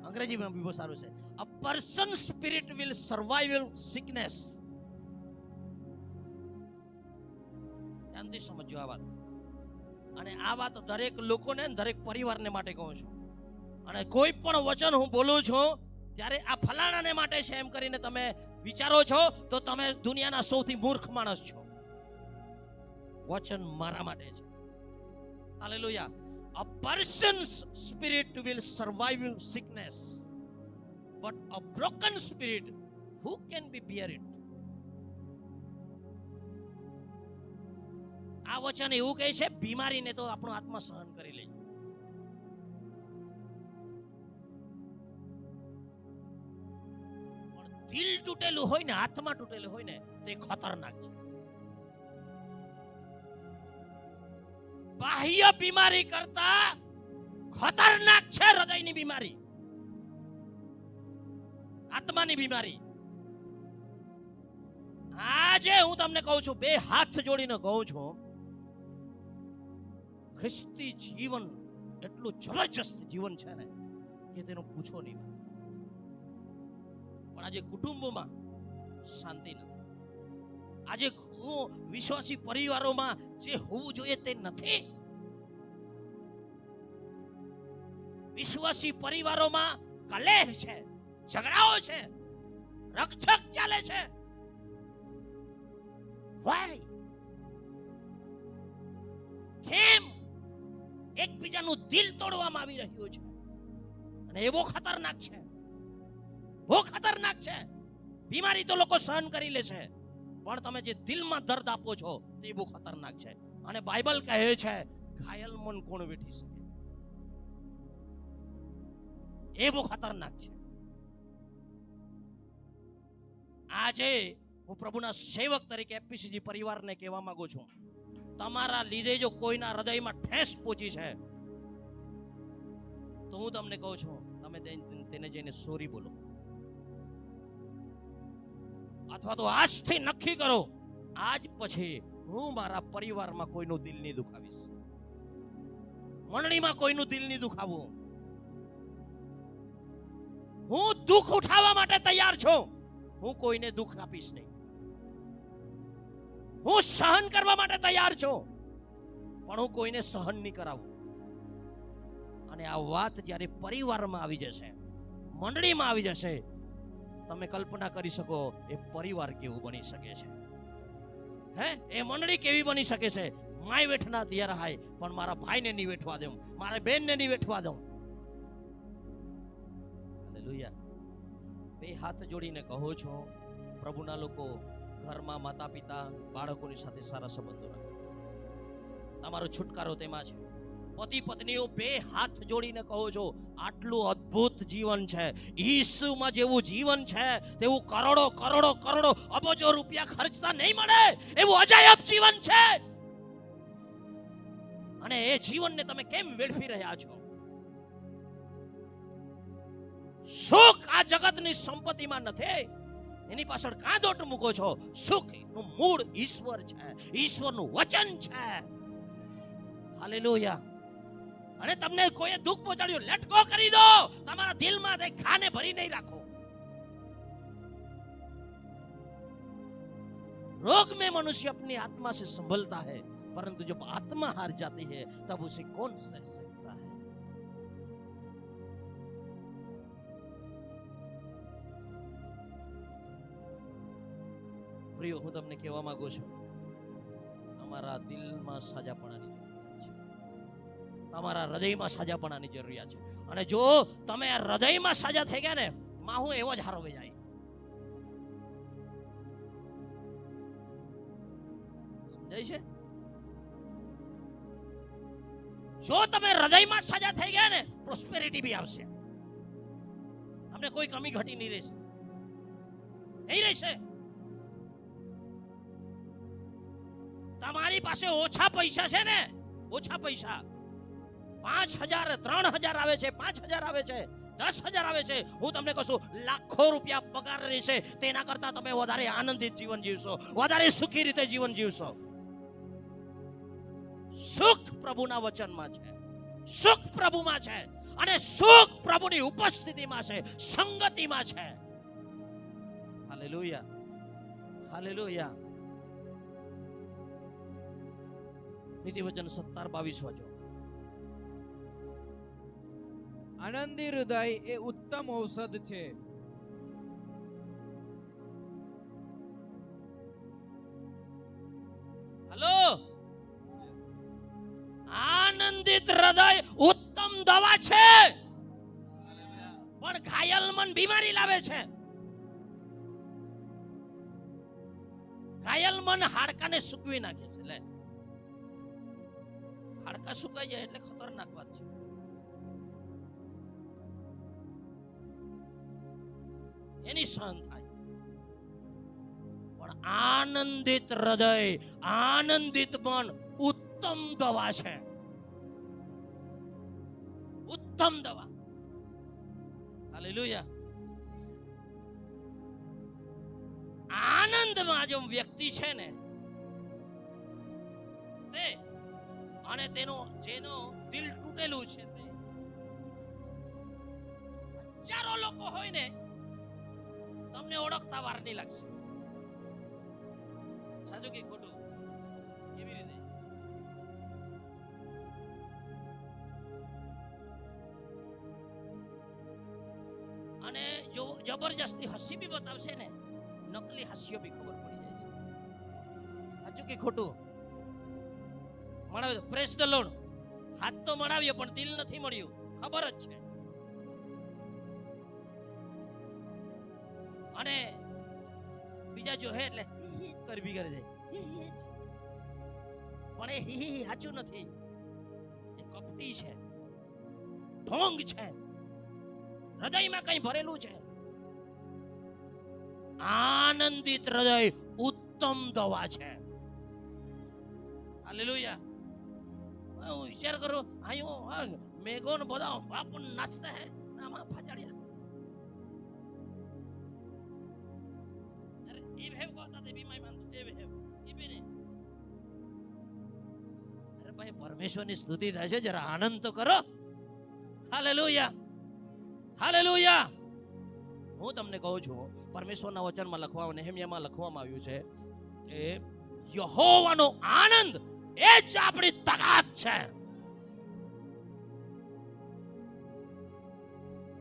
अंग्रेजी में भी बहुत साરું છે। A person's spirit will survive sickness. ધ્યાનથી સમજો આ વાત, અને આ વાત દરેક લોકોને, દરેક પરિવારને માટે કહું છું। અને કોઈ પણ વચન હું બોલું છું ત્યારે આ ફલાણાને માટે છે એમ કરીને તમે વિચારો છો તો તમે દુનિયાના સૌથી મૂર્ખ માણસ છો। વચન મારા માટે છે। Hallelujah. A person's spirit will survive sickness, but a broken spirit, who can be bear it? આ વચન એવું કહે છે બીમારીને તો આપણો આત્મા સહન કરી લે, પણ દિલ તૂટેલું હોય ને, આત્મા તૂટેલું હોય ને, તે ખતરનાક છે। બાહ્ય બીમારી કરતા ખતરનાક છે હૃદયની બીમારી, આત્માની બીમારી। આજે હું તમને કહું છું, બે હાથ જોડીને કહું છું, ખ્રિસ્તી જીવન એટલું જબરજસ્ત જીવન છે ને કે તેનું પૂછો નહીં। પણ આજે કુટુંબોમાં શાંતિ નથી, આજે વિશ્વાસી પરિવારોમાં જે હોવું જોઈએ તે નથી। વિશ્વાસી પરિવારોમાં કલેહ છે, ઝઘડાઓ છે, રકઝક ચાલે છે। Why? કેમ? એકબીજાનું દિલ તોડવામાં આવી રહ્યું છે, અને એ બહુ ખતરનાક છે, બહુ ખતરનાક છે। બીમારી તો લોકો સહન કરી લે છે, પણ તમે જે દિલમાં દર્દ આપો છો તે બહુ ખતરનાક છે। અને બાઇબલ કહે છે ઘાયલ મન કોણ વેઠી શકે, એ બહુ ખતરનાક છે। આજે હું પ્રભુના સેવક તરીકે એપીસીજી પરિવારને કહેવા માંગુ છું, તમારા લીધે જો કોઈના હૃદયમાં ઠેસ પહોંચી છે તો હું તમને કહું છું, તમે તેને જઈને સોરી બોલો, અથવા તો આજથી નક્કી કરો, આજ પછી હું મારા પરિવારમાં કોઈનું દિલ નહીં દુખાવીશ, મંડળીમાં કોઈનું દિલ નહીં દુખાવું। હું દુઃખ ઉઠાવવા માટે તૈયાર છું, હું કોઈને દુઃખ આપીશ નહીં। હું સહન કરવા માટે તૈયાર છું, પણ હું કોઈને સહન નહીં કરાવું। અને આ વાત જ્યારે પરિવારમાં આવી જશે, મંડળીમાં આવી જશે, તમે કલ્પના કરી શકો એ પરિવાર કેવું બની શકે છે, હે એ મંડળી કેવી બની શકે છે। માય વેઠના તૈયાર હાય, પણ મારા ભાઈને નહીં વેઠવા દઉં, મારા બેનને નહીં વેઠવા દઉં। હાલેલુયા। બે હાથ જોડીને કહો છો, પ્રભુના લોકો ઘરમાં માતા પિતા બાળકોની સાથે સારા સંબંધો રાખો, તમારો છુટકારો તેમાં છે। પતિ પત્નીઓ બે હાથ જોડીને કહો છો, આટલું અદ્ભુત જીવન છે, ઈસુમાં જેવું જીવન છે તેવું કરોડો કરોડો કરોડો અબજો રૂપિયા ખર્ચતા નહીં મળે એવું અજાયબ જીવન છે। અને એ જીવનને તમે કેમ વેડફી રહ્યા છો? સુખ આ જગતની સંપત્તિમાં નથી, એની પાછળ કાંદોટ મૂકો છો। સુખ નું મૂળ ઈશ્વર છે, ઈશ્વરનું વચન છે। હાલેલુયા। અને તમને કોઈએ દુઃખ પહોંચાડ્યું, લેટ ગો કરી દો, તમારા દિલમાં તે ખાને ભરી નહીં રાખો। रोग में मनुष्य अपनी आत्मा से संभलता है, परंतु जब आत्मा हार जाती है तब उसे कौन सह सकता है। પ્રિય, હું તમને કહેવા માંગુ છું, તમારા દિલમાં સાજાપણાની જરૂરિયાત છે, તમારા હૃદયમાં સાજાપણાની જરૂરિયાત છે। અને જો તમે આ હૃદયમાં સાજા થઈ ગયા ને, માહુ એવો જ હારો જાય। સમજાય છે? જો તમે હૃદયમાં સાજા થઈ ગયા ને, પ્રોસ્પેરિટી બી આવશે. તમને કોઈ કમી ઘટી નહીં રહેશે, નહીં રહેશે. તમારી પાસે ઓછા પૈસા છે ને, ઓછા પૈસા 5,000 3,000 આવે છે, 5,000 આવે છે, 10,000 આવે છે, હું તમને કહું છું લાખો રૂપિયા પગાર રહેશે, તેના કરતા તમે વધારે આનંદિત જીવન જીવશો, વધારે સુખી રીતે જીવન જીવશો. સુખ પ્રભુના વચનમાં છે, સુખ પ્રભુમાં છે, અને સુખ પ્રભુની ઉપસ્થિતિમાં છે, સંગતિમાં છે. Hallelujah, hallelujah. નીતિવચન 17:22 વાંચો.
આનંદી હૃદય એ ઉત્તમ ઔષધ છે.
હલો, આનંદિત હૃદય ઉત્તમ દવા છે, પણ ઘાયલ મન બીમારી લાવે છે. ઘાયલ મન હાડકાને સૂકવી નાખે છે. લે, હાડકા સુકાઈ જાય એટલે ખતરનાક વાત છે. એની સહન થાય. પણ આનંદિત હૃદય, આનંદિત મન ઉત્તમ દવા છે, ઉત્તમ દવા. હાલેલુયા. આનંદમાં જો વ્યક્તિ છે ને, તે અને જેનો દિલ તૂટેલું છે, તે હજારો લોકો હોય ને, તમને ઓળખતા વાર નહીં લાગશે. સાચું કે ખોટું? કેવી રીતે? અને જો જબરજસ્તી હસી બી બતાવશે ને, નકલી હાસ્ય બી ખબર પડી જાય છે. સાચું કે ખોટું? મળાવ્યો, પ્રેસ ધ લોર્ડ. હાથ તો મળાવ્યો પણ દિલ નથી મળ્યું, ખબર જ છે. અને બીજા જો હે એટલે કરવી કરે છે, પણ એ હી સાચું નથી. એ કપટી છે, ઢોંગ છે, હૃદયમાં કઈ ભરેલું છે. આનંદિત હૃદય ઉત્તમ દવા છે. હાલેલુયા. હું વિચાર કરું, આયો મેઘો ને બધા બાપ નાચતા હે, આમાં ફાચાડ્યા. એ ભેવ કોતા તે બીમાઈ માનતો એ ભેવ એ બેને. અરે ભાઈ, પરમેશ્વરની સ્તુતિ થાય છે, જરા આનંદ તો કરો. Hallelujah, hallelujah. હું તમને કહું છું, પરમેશ્વરના વચનમાં લખવામાં, નેહેમિયામાં લખવામાં આવ્યું છે કે યહોવાનો આનંદ એ જ આપણી તાકાત છે.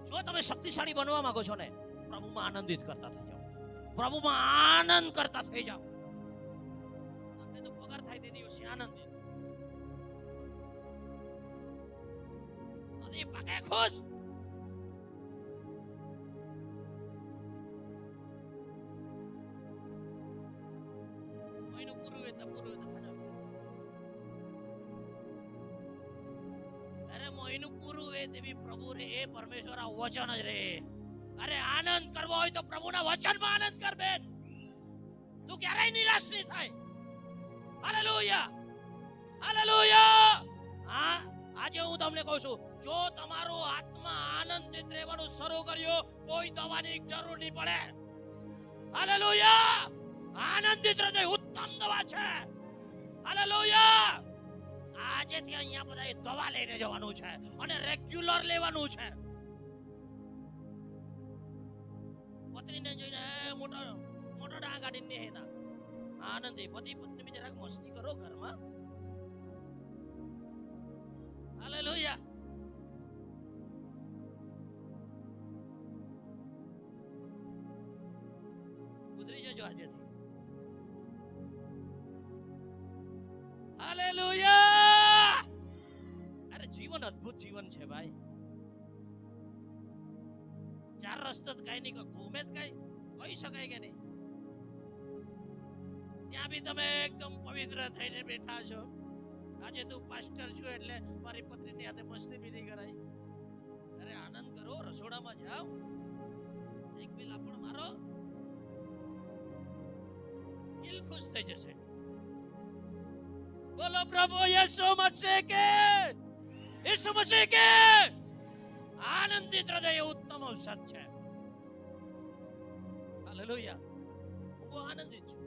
જો તમે શક્તિશાળી બનવા માંગો છો ને, પ્રભુમાં આનંદિત કરતા થઈ જાઓ, પ્રભુમાં આનંદ કરતા થઈ જાઓ. આપણે તો પગાર થાય તે દિવસે આનંદિત, તો પાકે ખુશ. પ્રભુ રે, એ પરમેશ્વર આ વચન જ રે. અરે આનંદ કરવો હોય તો પ્રભુના વચનમાં આનંદ કર બેન. તું ક્યારેય નિરાશ નહીં થાય. Hallelujah, hallelujah. હા, આજે હું તમને કહું છું, જો તમારો આત્મા આનંદિત રહેવાનું શરૂ કર્યો, કોઈ દવાની જરૂર નહીં પડે. હાલેલુયા. આનંદિત હૃદય ઉત્તમ દવા છે. હાલેલુયા. આજે ત્યાં અહીંયા બધા દવા લઈને જવાનું છે અને રેગ્યુલર લેવાનું છે. પત્નીને જોઈને મોટો મોટો ડાંગ કાઢીને હેના આનંદી પતિ પત્ની બી જરાક મસ્તી કરો ઘરમાં. હાલેલુયા. ઉતરી જજો આજેથી. હાલેલુયા. અરે જીવન અદ્ભુત જીવન છે ભાઈ. ચાર રસ્તો કઈ નહીં, ઘૂમે કઈ કહી શકાય કે નહીં. ત્યાં બી તમે એકદમ પવિત્ર થઈને બેઠા છો. આજે તું પાસ્ટર છું એટલે મારી પત્નીની હાથે મસ્તી બી નહીં કરાય. અરે આનંદ કરો, રસોડામાં જાઓ, એક બે લાપણ મારો, દિલ ખુશ થઈ જશે. બોલો પ્રભુ યીશુ મસીહ કે, યીશુ મસીહ કે. આનંદિત હૃદય એ ઉત્તમ ઔષધ છે. હાલેલુયા. હું બહુ આનંદિત છું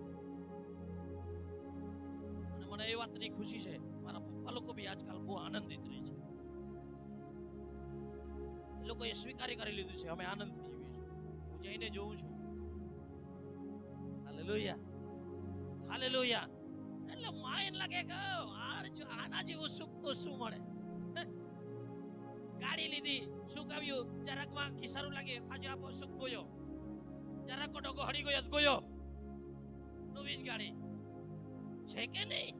અને મને એ વાતની ખુશી છે મારા પપ્પા લોકો બી આજકાલ બહુ આનંદિત રહે છે. એ લોકોએ સ્વીકારી કરી લીધું છે અમે આનંદ જીવીએ છીએ. હું જઈને જોઉં છું. Hallelujah, hallelujah. એટલે માઇન લાગે કે આના જેવું સુખ તો શું મળે. ગાડી લીધી, સુખ આવ્યું, જરાકમાં ખિસારું લાગે, આજે આપો સુખ ગયો, જરાક ડોકો હળી ગયો ગયો. નવીન ગાડી છે કે નહીં,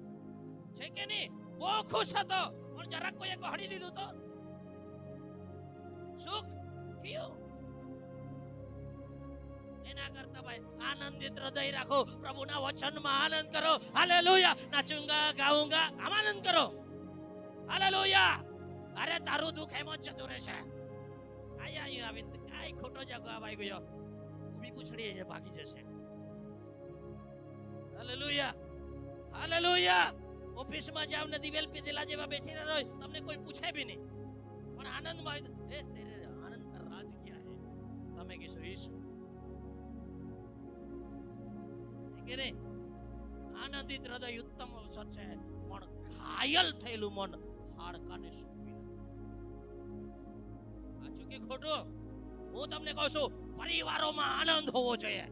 છે કે નહીં? બહુ ખુશ હતો, પણ જરાક કોઈએ હળી દીધું તો સુખ ગયું. એના કરતા ભાઈ આનંદિત હૃદય રાખો, પ્રભુના વચનમાં આનંદ કરો. હાલેલુયા. નાચુંગા, ગાઉંગા, આમ આનંદ કરો. હાલેલુયા. અરે તારું દુઃખ એમ જ જતું રહેશે. આયા આવીને કાઈ ખોટો જવાબ આવી ગયો, ઊભી પૂછડી છે ભાગી જશે. Hallelujah, hallelujah. ઓફિસમાં જાવ ને દિવેલ પીધેલા જેવા બેઠી રહો, તમને કોઈ પૂછે બી નહીં, પણ આનંદમાં એ તેરે આનંદ કા રાજ ક્યા હે? તમે કહેશો ઈસુ કે નહીં? આનંદિત હૃદય ઉત્તમ ઔષધ છે, પણ ઘાયલ થયેલું મન હાડકાને સૂકવી નાખે. સાચું કે ખોટું? હું તમને કહું છું, પરિવારોમાં આનંદ હોવો જોઈએ.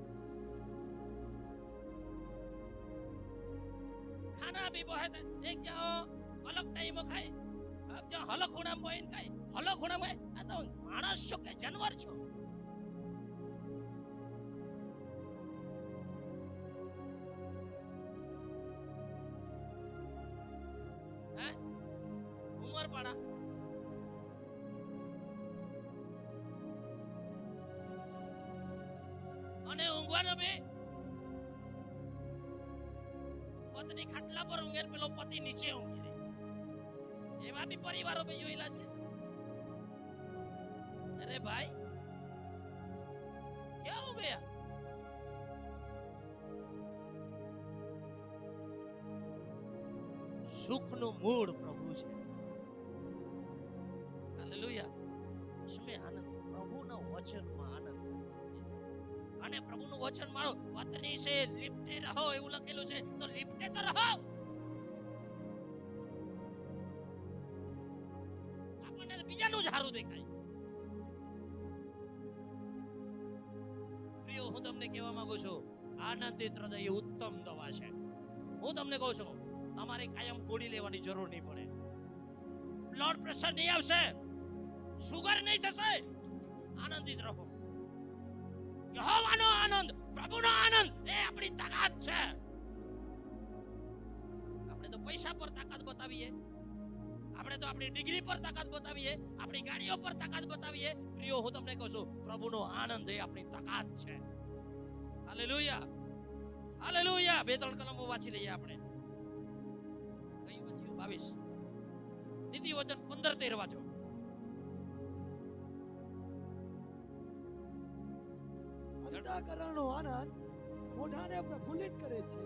ખાના भी बहुत एक जाओ अलग टाइम खाए, अब जो हलक खुणा में खाए, हलक खुणा में आ तो मानस છો કે जानवर છો? હે ઉમર પાડા અને ઊંઘવાનો બે પત્ની ખાટલા પર ઊંઘે, પેલો પતિ નીચે ઊંઘે. એવા બી પરિવારો મેં જોયેલા છે. અરે ભાઈ ક્યાં હો ગયા? સુખનું મૂળ પ્રભુ છે. હાલેલુયા. उसमें आनंद, પ્રભુના વચનમાં આનંદ. અને પ્રભુનું વચન મારો પત્ની છે લિપ્ટે રહો એવું લખેલું છે, તો લિપ્ટે તો રહો. આપણને બીજાનું જ હારું દેખાય. પ્રિયો, હું તમને કહેવા માંગુ છું, આનંદિત હૃદય એ ઉત્તમ દવા છે. હું તમને કહું છું, તમારે કાયમ ગોળી લેવાની જરૂર નહીં પડે. બ્લડ પ્રેશર નહીં આવશે, સુગર નહીં થશે. આનંદિત રહો. યહોવાનો આનંદ, પ્રભુનો આનંદ એ આપણી તાકાત છે. આપણે તો પૈસા પર તાકાત બતાવીએ, આપણે તો આપણી ડિગ્રી પર તાકાત બતાવીએ, આપણી ગાડીઓ પર તાકાત બતાવીએ. પ્રિયો, હું તમને કહું છું, પ્રભુનો આનંદ એ આપણી તાકાત છે. Hallelujah, hallelujah. 2-3 કલમો વાંચી લઈએ આપણે. કઈ વાંચ્યું? 22 નીતિ વચન 15-13 વાંચો.
અંતઃકરણનો આનંદ મોઢાને પ્રફુલ્લિત કરે છે,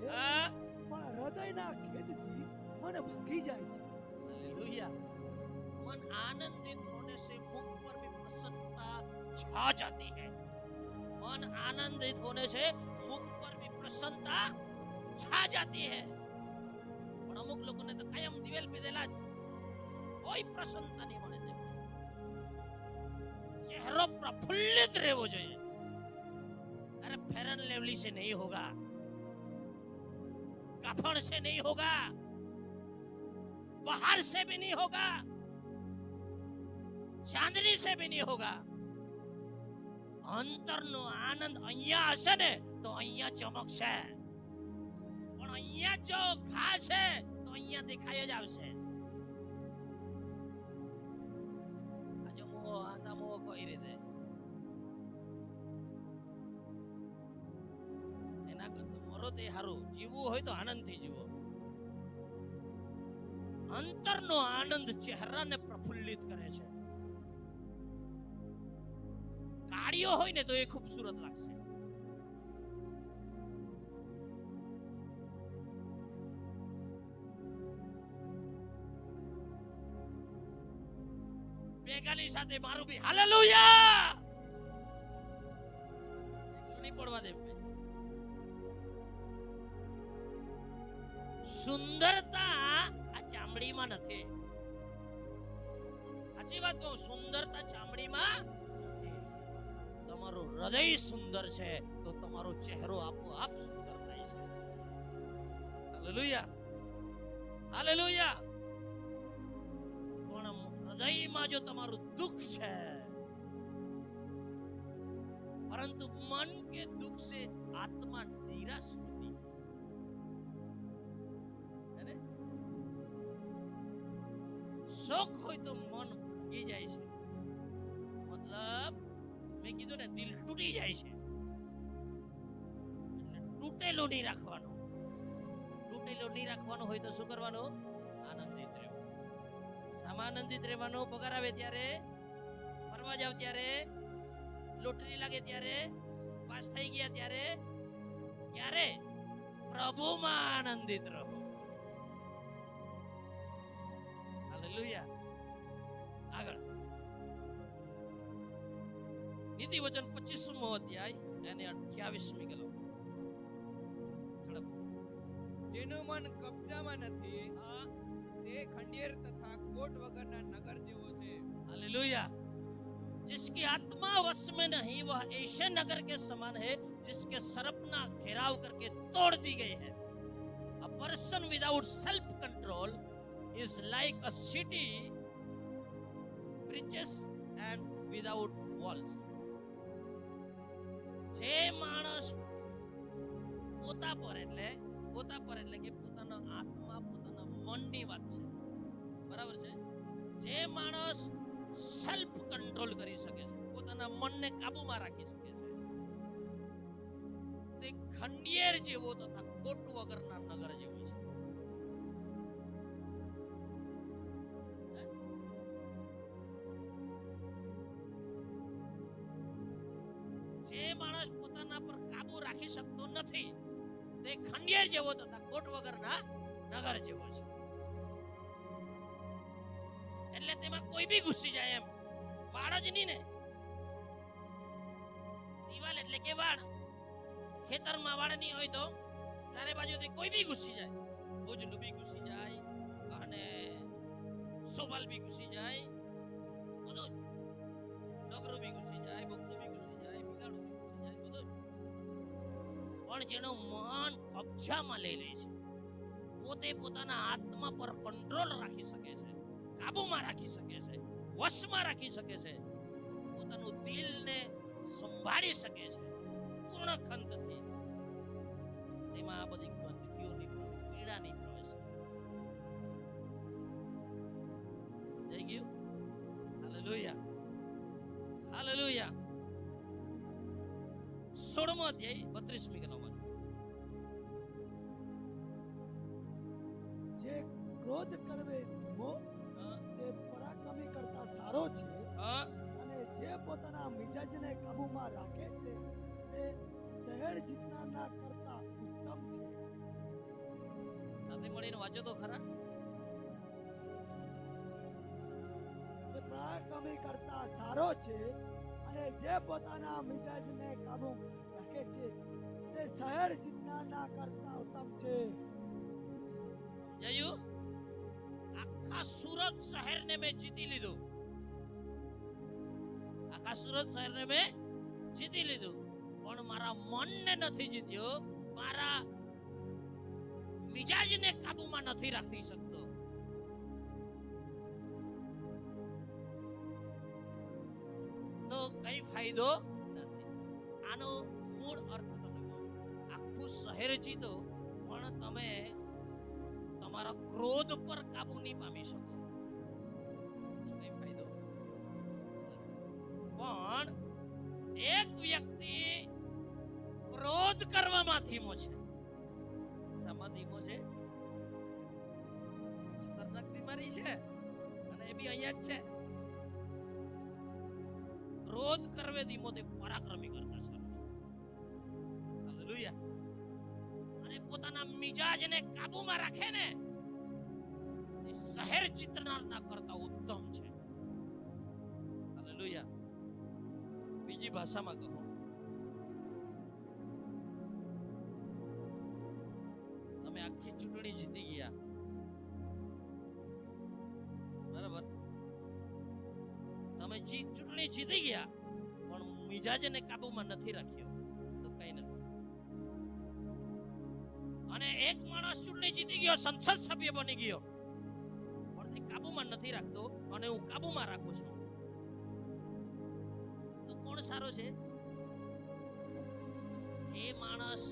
પણ હૃદયના ખેદથી મન ભાંગી જાય છે.
हालेलुया. मन आनंदित होने से मुख पर भी प्रसन्नता छा जाती है. मन आनंदित होने से मुख पर भी प्रसन्नता छा जाती है. પણ અમુક લોકોને તો કાયમ દિવેલ પીધેલા જ, કોઈ પ્રસન્નતા નહીં મળે. ચહેરો પ્રફુલ્લિત રહેવો જોઈએ. अरे फेयर एंड लवली से नहीं होगा, कफन से नहीं होगा, बाहर से भी नहीं होगा, चांदनी से भी नहीं होगा. અંતરનો આનંદ અહીંયા હશે ને તો અહીંયા ચમકશે, પણ અહીંયા જો ઘા છે તો અહીંયા દેખાય જ આવશે. આજે મોહ આતા મોહ કોઈ રીતે એના કરતા મરો તે હારું. જીવવું હોય તો આનંદથી જીવો. અંતરનો આનંદ ચહેરાને પ્રફુલ્લિત કરે છે. કાળિયો હોય ને તો એ ખૂબસૂરત લાગશે. ભેગાની સાથે મારું બી હાલેલુયા નહીં પડવા દે. સુંદરતા આ ચામડીમાં નથી. સાચી વાત કહું, સુંદરતા ચામડીમાં નથી. તમારું હૃદય સુંદર છે તો તમારો ચહેરો આપોઆપ સુંદર થાય છે. Hallelujah hallelujah. પણ હૃદયમાં જો તમારું દુઃખ છે, પરંતુ મન के दुख से आत्मा निराश होती है ने? शोक હોય તો મન ભાંગી જાય છે. મતલબ મેં કીધું ને, દિલ તૂટી જાય છે. એટલે તૂટેલો નહીં રાખવાનો. તૂટેલો નહીં રાખવાનો હોય તો શું કરવાનું? આનંદિત રહેવાનું. સામા આનંદિત રહેવાનું. પગાર આવે ત્યારે, ફરવા જાવ ત્યારે, લોટરી લાગે ત્યારે, પાસ થઈ ગયા ત્યારે, ક્યારે? પ્રભુમાં આનંદિત રહો. હાલેલુયા. આગળ નીતિ વચન 25મો અધ્યાય અને 28મી કલમ.
જેનું મન કબજામાં નથી તે ખંડેર તથા કોટ વગરના નગર જેવો છે.
हालेलुया. जिसकी आत्मा वश में नहीं वह ऐसे नगर के समान है जिसके सरपना घेराव करके तोड़ दी गई है. A person without self control is like a city breaches and without walls. જે માણસ પોતા પર એટલે કે પોતાના આત્મા, પોતાના મનની વાત છે, બરાબર છે. જે માણસ સેલ્ફ કંટ્રોલ કરી શકે છે, પોતાના મનને કાબુમાં રાખી શકે છે, તે ખંડિયેર જેવો તથા કોટ વગરના નગર જેવો છે. જે માણસ પોતાના પર કાબુ રાખી શકતો નથી તે ખંડિયેર જેવો તથા કોટ વગરના નગર જેવો છે. એટલે તેમાં કોઈ બી ઘૂસી જાય એમ. વાડ જ નહીં ને, દિવાલ એટલે કે વાડ. ખેતરમાં વાડ નહીં હોય તો ચારે બાજુથી કોઈ બી ઘૂસી જાય. ભોજનું બી ઘૂસી જાય અને સોબાલ બી ઘૂસી જાય, બધું ડગરું બી ઘૂસી જાય, બકરું બી ઘૂસી જાય, બિલાડું બી ઘૂસી જાય, બધું. પણ જેનું મન કબજામાં લઈ લે છે, પોતે પોતાના આત્મા પર કંટ્રોલ રાખી શકે છે, કાબુમાં રાખી શકે છે, વશમાં રાખી શકે છે, પોતાનું દિલને સંભાળી શકે છે પૂર્ણ ખંતથી, તેમાં આ બધી ગંદકીઓની પીડાની પ્રવેશ થઈ ગયું. Hallelujah hallelujah. 16મો અધ્યાય 32મી કલમ.
જે ક્રોધ કરવે ધીમો તે પરાક્રમી કરતા સારો છે, અને જે પોતાના મિજાજને કાબુમાં રાખે છે તે શહેર જીતનારના કરતા ઉત્તમ છે.
સાથે મળીને વાંચો તો ખરા.
તે પરાક્રમી કરતા સારો છે, અને જે પોતાના મિજાજને કાબુ રાખે છે તે શહેર જીતનારના કરતા ઉત્તમ છે.
જયું આખા સુરત શહેરને મેં જીતી લીધું. આખા સુરત શહેરને મેં જીતી લીધું, પણ મારા મનને નથી જીત્યો, મારા મિજાજને કાબુમાં નથી રાખી શકતો. તો કઈ ફાયદો નથી. આનો મૂળ અર્થ તમને કહું. આખું શહેર જીતો પણ તમે તમારા ક્રોધ પર કાબુ નહીં પામી શકો, કઈ ફાયદો. પણ એક વ્યક્તિ ક્રોધ કરવામાં ધીમો છે. શામાં ધીમો છે? બીમારી છે અને એ બી અહીંયા જ છે. ક્રોધ કરવે ધીમો તે પરાક્રમી કરતા સારું. હાલેલુયા. અને પોતાના મિજાજને કાબુમાં રાખે ને એ શહેર જીતનારના કરતા ઉત્તમ છે. હાલેલુયા. બીજી ભાષામાં કહો, તમે આખી ચૂંટણી જીતી ગયા, બરાબર? તમે ચૂંટણી જીતી ગયા પણ મિજાજને કાબુમાં નથી રાખ્યો તો કઈ નથી. અને એક માણસ ચૂંટણી જીતી ગયો, સંસદ સભ્ય બની ગયો, પણ તે કાબુમાં નથી રાખતો અને હું કાબુમાં રાખું છું, તો કોણ સારો છે? જે માણસ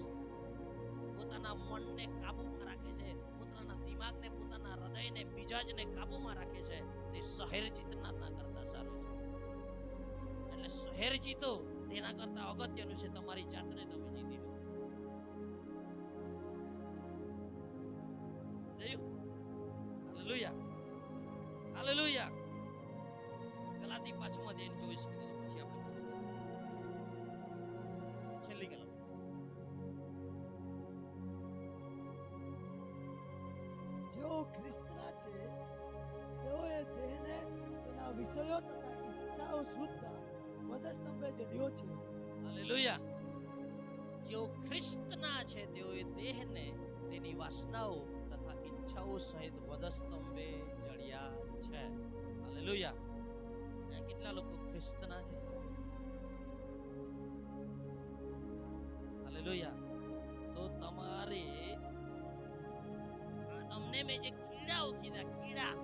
પોતાના મનને કાબુમાં રાખે છે, પોતાના દિમાગને, પોતાના હૃદયને, મિજાજને કાબુમાં રાખે છે, તે શહેર જીતનારના કરતા સારો છે. એટલે શહેર જીતો તેના કરતા અગત્યનું છે તમારી જાતને તમે જીતી લો. હાલેલુયા. હાલેલુયા. ગલાતી 5મા અધ્યાય 24 પછી આપણે છેલ્લી ગલાતી.
જેઓ ખ્રિસ્તના છે તેઓએ દેહને તેના વિષયો તથા ઈચ્છાઓ શુદ્ધ વધસ્તંભે જડ્યો છે.
હાલેલુયા. જેઓ ખ્રિસ્તના છે તેઓએ દેહને તેની વાસનાઓ તથા ઈચ્છાઓ સહિત વધસ્તંભે જડ્યા છે. હાલેલુયા. કેટલા લોકો ખ્રિસ્તના છે? હાલેલુયા. તો તમારે તમને મેં જે કીડાઓ કીધા, કીડા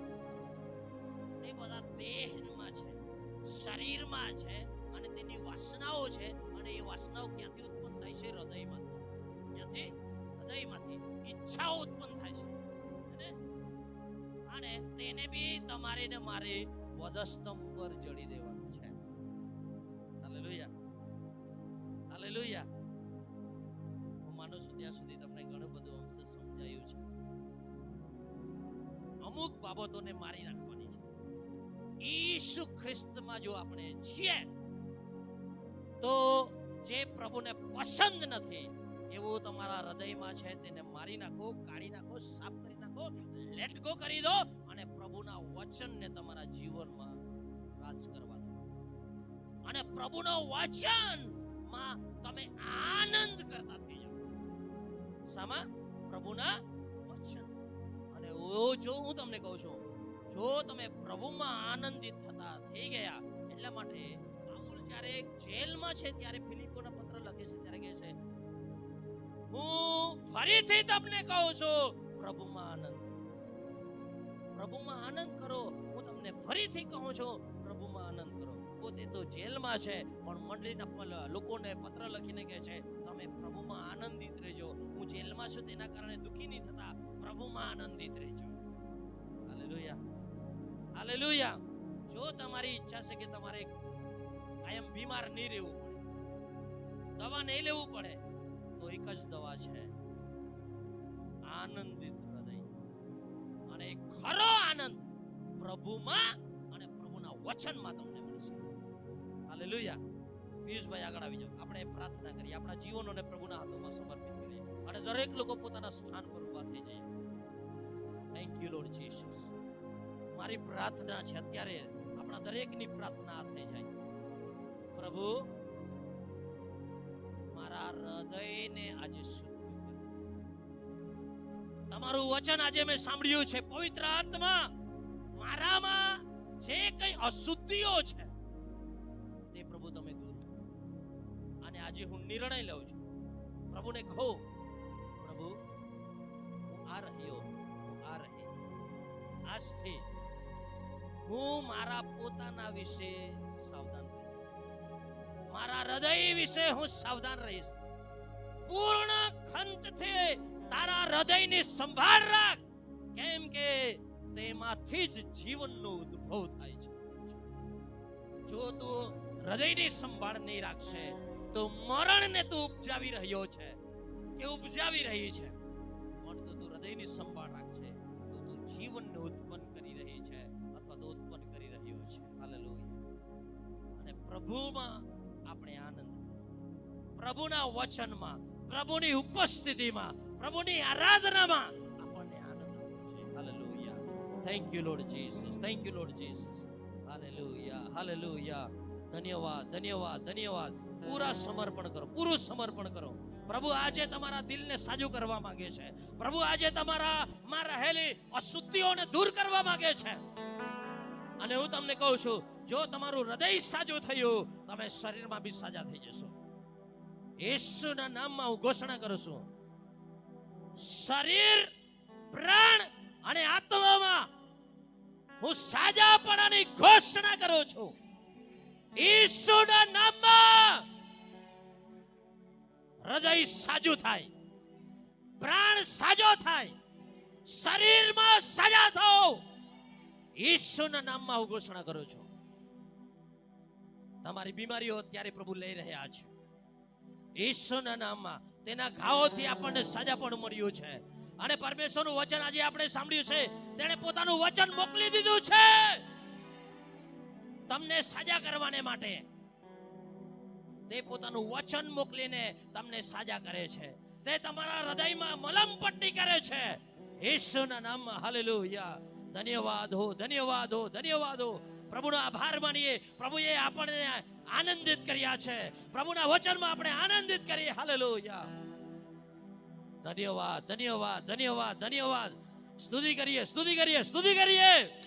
એ બધા દેહમાં છે, શરીરમાં છે અને તેની વાસનાઓ છે. અને એ વાસનાઓ ક્યાંથી ઉત્પન્ન થાય છે? હૃદયમાંથી. ક્યાંથી? હૃદયમાંથી ઈચ્છાઓ ઉત્પન્ન થાય છે. અને તેને બી તમારે ને મારે વધસ્તંભ પર જડી દેવાનું છે. હાલેલુયા. હાલેલુયા. હું માનું છું ત્યાં સુધી તમને ઘણું બધું અંશે સમજાયું છે. અમુક બાબતોને મારી નાખવાની છે. ઈસુ ખ્રિસ્તમાં જો આપણે છીએ તો જે પ્રભુને પસંદ નથી એવું તમારા હૃદયમાં છે તેને મારી નાખો, કાઢી નાખો, સાફ કરી નાખો, લેટ ગો કરી દો અને પ્રભુના વચનને તમારા જીવનમાં રાજ કરવા દો. અને પ્રભુના વચનમાં તમે આનંદ કરતા થઈ જાઓ. શામાં? પ્રભુના વચન. અને જો હું તમને કહું છું, જો તમે પ્રભુમાં આનંદિત થતા થઈ ગયા, એટલા માટે પાઉલ જ્યારે જેલમાં છે ત્યારે ફિલિપોના પત્ર લખે છે ત્યારે કહે છે, હું ફરીથી તમને કહું છું પ્રભુમાં આનંદ. પ્રભુમાં આનંદ કરો. હું તમને ફરીથી કહું છું પ્રભુમાં આનંદ કરો. પોતે તો જેલમાં છે પણ મંડળીના લોકોને પત્ર લખીને કહે છે તમે પ્રભુમાં આનંદિત રહેજો. હું જેલમાં છું તેના કારણે દુઃખી નહીં થતા, પ્રભુમાં આનંદિત રહેજો. હાલેલુયા. હાલેલુયા. જો તમારી ઈચ્છા છે કે તમારે કાયમ બીમાર નહીં રહેવું પડે, દવા નહીં લેવું પડે, તો એક જ દવા છે, આનંદિત હૃદય. અને ખરો આનંદ પ્રભુમાં અને પ્રભુના વચનમાં તમને મળશે. હાલેલુયા. પિયુષભાઈ આગળ આવી જાઓ. આપણે પ્રાર્થના કરીએ, આપણા જીવનોને પ્રભુના હાથોમાં સમર્પિત કરીએ અને દરેક લોકો પોતાના સ્થાન પર ઊભા થઈ જાય. Thank you lord Jesus. મારી પ્રાર્થના છે અત્યારે આપણા દરેકની પ્રાર્થના થઈ જાય. પ્રભુ મારા હૃદયને આજે શુદ્ધ કરો. તમારું વચન આજે મેં સાંભળ્યું છે. પવિત્ર આત્મા મારામાં જે કઈ અશુદ્ધિઓ છે તે પ્રભુ તમે દૂર કરો. અને આજે હું નિર્ણય લઉં છું, પ્રભુને કહો, પ્રભુ હું આ રહ્યો, હું આ રહી, આજથી હું મારા પોતાના વિશે સાવધાન રહીશ, મારા હૃદય વિશે હું સાવધાન રહીશ. પૂર્ણ ખંતથી તારા હૃદયની સંભાળ રાખ, કેમ કે તેમાંથી જ જીવનનો ઉદ્ભવ થાય છે. જો તું હૃદયની સંભાળ નહીં રાખશે તો મરણને તું ઉપજાવી રહ્યો છે કે ઉપજાવી રહી છે. પણ તું હૃદયની સંભાળ રાખશે તો તું જીવનને ઉત્પન્ન કરી રહી છે અથવા તો ઉત્પન્ન કરી રહ્યો છે. હાલેલુયા. અને પ્રભુમાં આપણે આનંદ કરવો. પ્રભુના વચનમાં, પ્રભુની ઉપસ્થિતિમાં, પ્રભુની આરાધનામાં આપણને આનંદ આવવો છે. Hallelujah. Thank you lord Jesus. Thank you lord Jesus. Hallelujah. Hallelujah. ધન્યવાદ, ધન્યવાદ, ધન્યવાદ. પૂરા સમર્પણ કરો, પૂરું સમર્પણ કરો. પ્રભુ આજે તમારા દિલને સાજું કરવા માંગે છે. પ્રભુ આજે તમારામાં રહેલી અશુદ્ધિઓને દૂર કરવા માંગે છે. અને હું તમને કહું છું, જો તમારું હૃદય સાજું થયું, તમે શરીરમાં બી સાજા થઈ જશો. યેશુના નામમાં હું ઘોષણા કરું છું, શરીર, પ્રાણ અને આત્મામાં હું સાજાપણાની ઘોષણા કરું છું. યેશુના નામમાં હૃદય સાજું થાય, પ્રાણ સાજો થાય, શરીરમાં સાજા થાઓ. યેશુના નામમાં હું ઘોષણા કરું છું. તમારી બીમારીઓ અત્યારે પ્રભુ લઈ રહ્યા છે. યેશુના નામમાં તેના ઘાવોથી આપણને સાજાપણું મળ્યું છે. અને પરમેશ્વરનું વચન આજે આપણે સાંભળ્યું છે. તેણે પોતાનું વચન મોકલી દીધું છે તમને સાજા કરવાને માટે. તે પોતાનું વચન મોકલીને તમને સાજા કરે છે. તે તમારા હૃદયમાં મલમ પટ્ટી કરે છે. યેશુના નામમાં. હાલેલુયા. ધન્યવાદ હો, ધન્યવાદ હો, ધન્યવાદ હો. પ્રભુનો આભાર માનીએ. પ્રભુએ આપણને આનંદિત કર્યા છે. પ્રભુના વચનમાં આપણે આનંદિત કરીએ. હાલેલુયા. ધન્યવાદ, ધન્યવાદ, ધન્યવાદ, ધન્યવાદ. સ્તુતિ કરીએ, સ્તુતિ કરીએ, સ્તુતિ કરીએ.